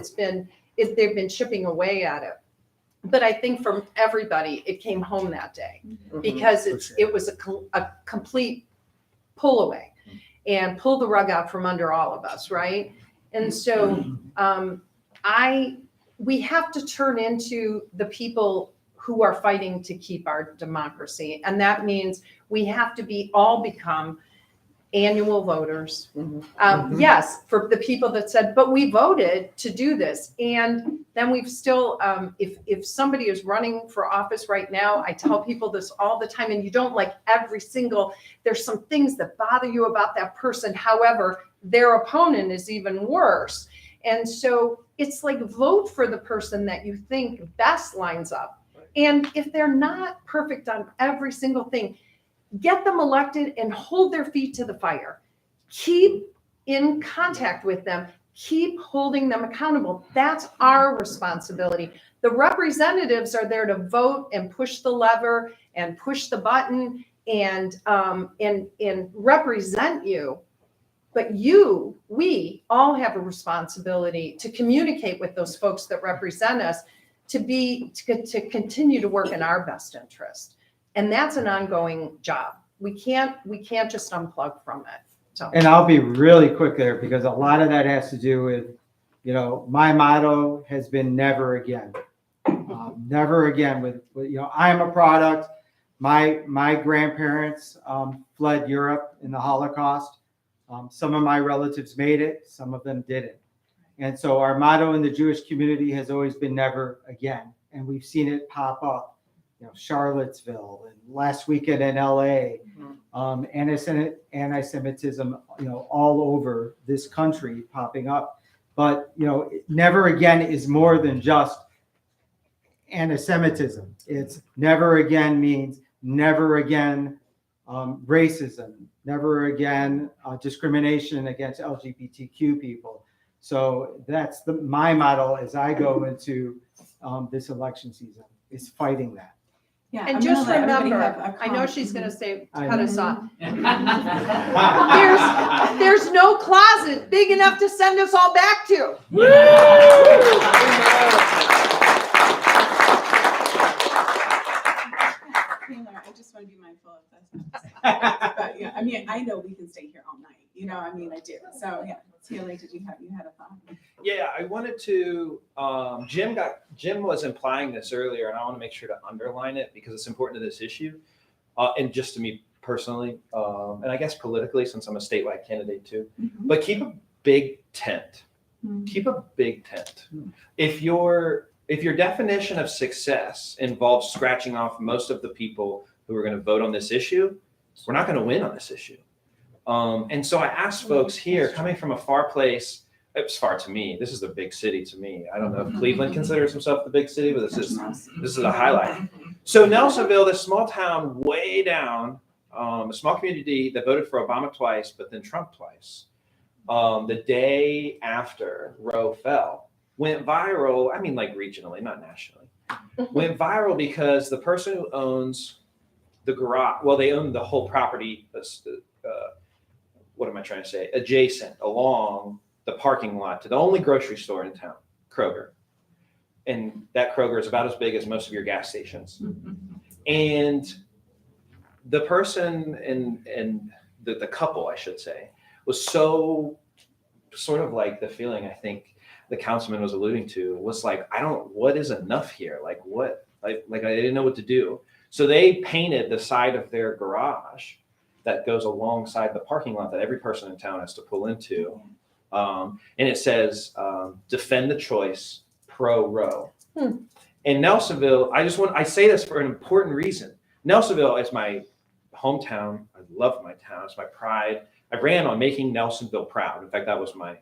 They've been chipping away at it. But I think from everybody, it came home that day because it was a complete pull away and pull the rug out from under all of us, right? And so we have to turn into the people who are fighting to keep our democracy. And that means we have to all become annual voters. Yes, for the people that said, but we voted to do this. And then we've still, if somebody is running for office right now, I tell people this all the time, and you don't like there's some things that bother you about that person. However, their opponent is even worse. And so it's like vote for the person that you think best lines up. And if they're not perfect on every single thing, get them elected and hold their feet to the fire. Keep in contact with them. Keep holding them accountable. That's our responsibility. The representatives are there to vote and push the lever and push the button and represent you. But we all have a responsibility to communicate with those folks that represent us to continue to work in our best interest. And that's an ongoing job. We can't just unplug from it. So. And I'll be really quick there because a lot of that has to do with, my motto has been never again. Never again with I'm a product. My grandparents fled Europe in the Holocaust. Some of my relatives made it, some of them didn't. And so our motto in the Jewish community has always been never again. And we've seen it pop up, Charlottesville and last weekend in LA, anti-Semitism, all over this country popping up. But, never again is more than just anti-Semitism. It's never again means never again racism, never again discrimination against LGBTQ people. So that's my motto as I go into this election season, is fighting that. Yeah, and just remember, I know she's going to say, cut us off. There's no closet big enough to send us all back to. I just want to be mindful of this. But yeah, I know we can stay here all night. I do. So yeah, Taylor, you had a thought? Yeah, I wanted to, Jim was implying this earlier, and I want to make sure to underline it because it's important to this issue. And just to me personally, and I guess politically, since I'm a statewide candidate too, but keep a big tent. Keep a big tent. If your definition of success involves scratching off most of the people who are going to vote on this issue, we're not going to win on this issue. And so I asked folks here, coming from a far place, it's far to me. This is the big city to me. I don't know if Cleveland considers himself the big city, but this is a highlight. So Nelsonville, this small town way down, a small community that voted for Obama twice, but then Trump twice. The day after Roe fell, went viral. I mean, like regionally, not nationally. Went viral because the person who owns the garage, well, they own the whole property. What am I trying to say? Adjacent along the parking lot to the only grocery store in town, Kroger. And that Kroger is about as big as most of your gas stations. And the person and the couple, I should say, was so sort of like the feeling I think the councilman was alluding to was like, what is enough here? Like what? Like I didn't know what to do. So they painted the side of their garage that goes alongside the parking lot that every person in town has to pull into. And it says, defend the choice, pro-Roe. In Nelsonville, I say this for an important reason. Nelsonville is my hometown. I love my town. It's my pride. I ran on making Nelsonville proud. In fact, that was my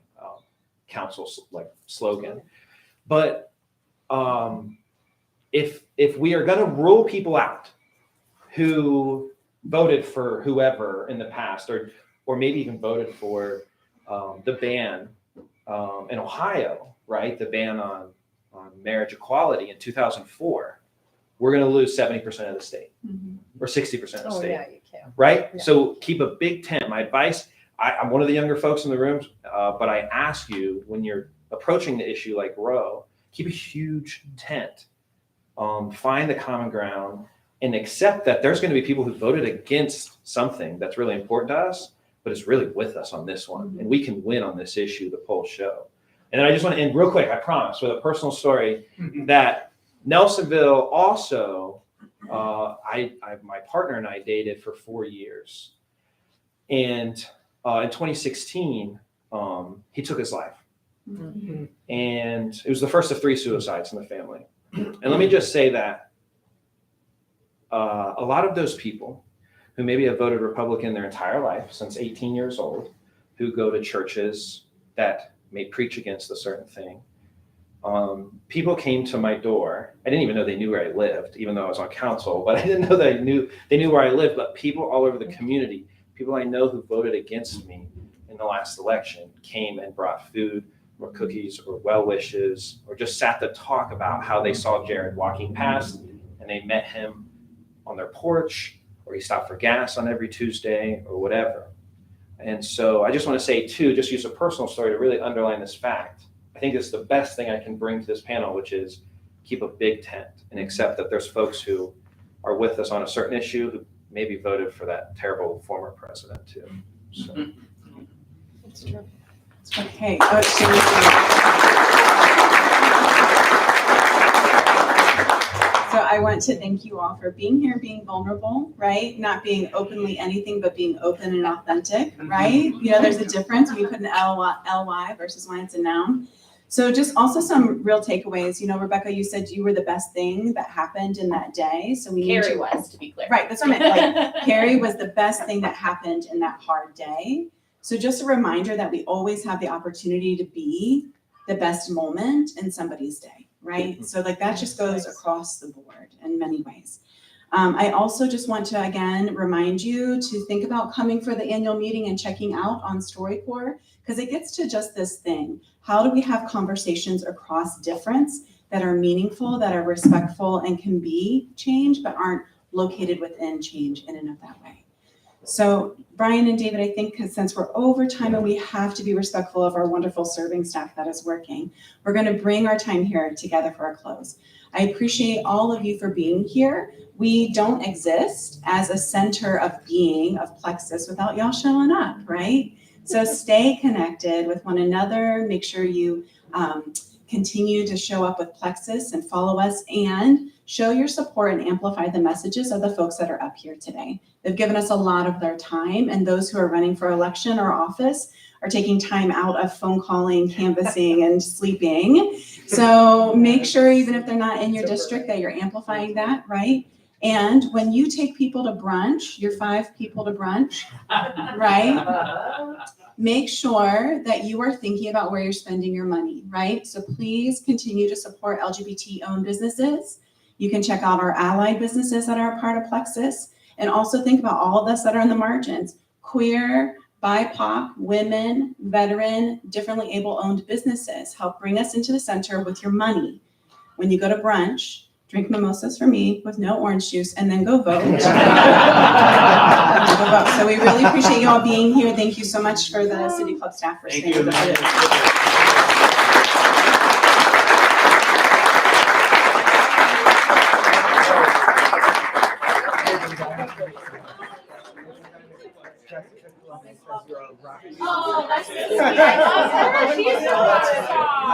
council slogan. But if we are going to rule people out who voted for whoever in the past, or maybe even voted for the ban in Ohio, right? The ban on marriage equality in 2004, we're going to lose 70% of the state or 60% of the Oh, state, yeah, you can. right? Yeah. So keep a big tent. My advice, I'm one of the younger folks in the room, but I ask you, when you're approaching the issue like Roe, keep a huge tent. Find the common ground and accept that there's going to be people who voted against something that's really important to us, but it's really with us on this one. And we can win on this issue, the polls show. And then I just want to end real quick, I promise, with a personal story that Nelsonville also, my partner and I dated for 4 years. And in 2016, he took his life. And it was the first of 3 suicides in the family. And let me just say that a lot of those people who maybe have voted Republican their entire life, since 18 years old, who go to churches that may preach against a certain thing, people came to my door. I didn't even know they knew where I lived, even though I was on council, but I didn't know they knew where I lived. But people all over the community, people I know who voted against me in the last election, came and brought food or cookies or well wishes, or just sat to talk about how they saw Jared walking past and they met him on their porch, or he stopped for gas on every Tuesday or whatever. And so I just want to say too, just use a personal story to really underline this fact. I think it's the best thing I can bring to this panel, which is keep a big tent and accept that there's folks who are with us on a certain issue who maybe voted for that terrible former president too. So. That's true. Okay. So I want to thank you all for being here, being vulnerable, right? Not being openly anything, but being open and authentic, right? You know, there's a difference when you put an ly versus when it's a noun. So just also some real takeaways. You know, Rebecca, you said you were the best thing that happened in that day. So we need Carrie was, to be clear. Right, that's what I meant. Like, Carrie was the best thing that happened in that hard day. So just a reminder that we always have the opportunity to be the best moment in somebody's day, right? So like that just goes across the board in many ways. I also just want to, again, remind you to think about coming for the annual meeting and checking out on StoryCorps, because it gets to just this thing. How do we have conversations across difference that are meaningful, that are respectful, and can be change, but aren't located within change in and of that way? So Brian and David, I think, because since we're over time and we have to be respectful of our wonderful serving staff that is working, we're going to bring our time here together for a close. I appreciate all of you for being here. We don't exist as a center of being of Plexus without y'all showing up, right? So stay connected with one another. Make sure you continue to show up with Plexus and follow us, and show your support and amplify the messages of the folks that are up here today. They've given us a lot of their time, and those who are running for election or office are taking time out of phone calling, canvassing, and sleeping. So make sure, even if they're not in your district, that you're amplifying that, right? And when you take people to brunch, your 5 people to brunch, right? Make sure that you are thinking about where you're spending your money, right? So please continue to support LGBT-owned businesses. You can check out our allied businesses that are a part of Plexus, and also think about all of us that are in the margins: queer, BIPOC, women, veteran, differently able-owned businesses. Help bring us into the center with your money. When you go to brunch, drink mimosas for me with no orange juice, and then go vote. Go vote. So we really appreciate you all being here. Thank you so much for the City Club staff for staying. Oh, that's so sweet. I love her. She's so much fun.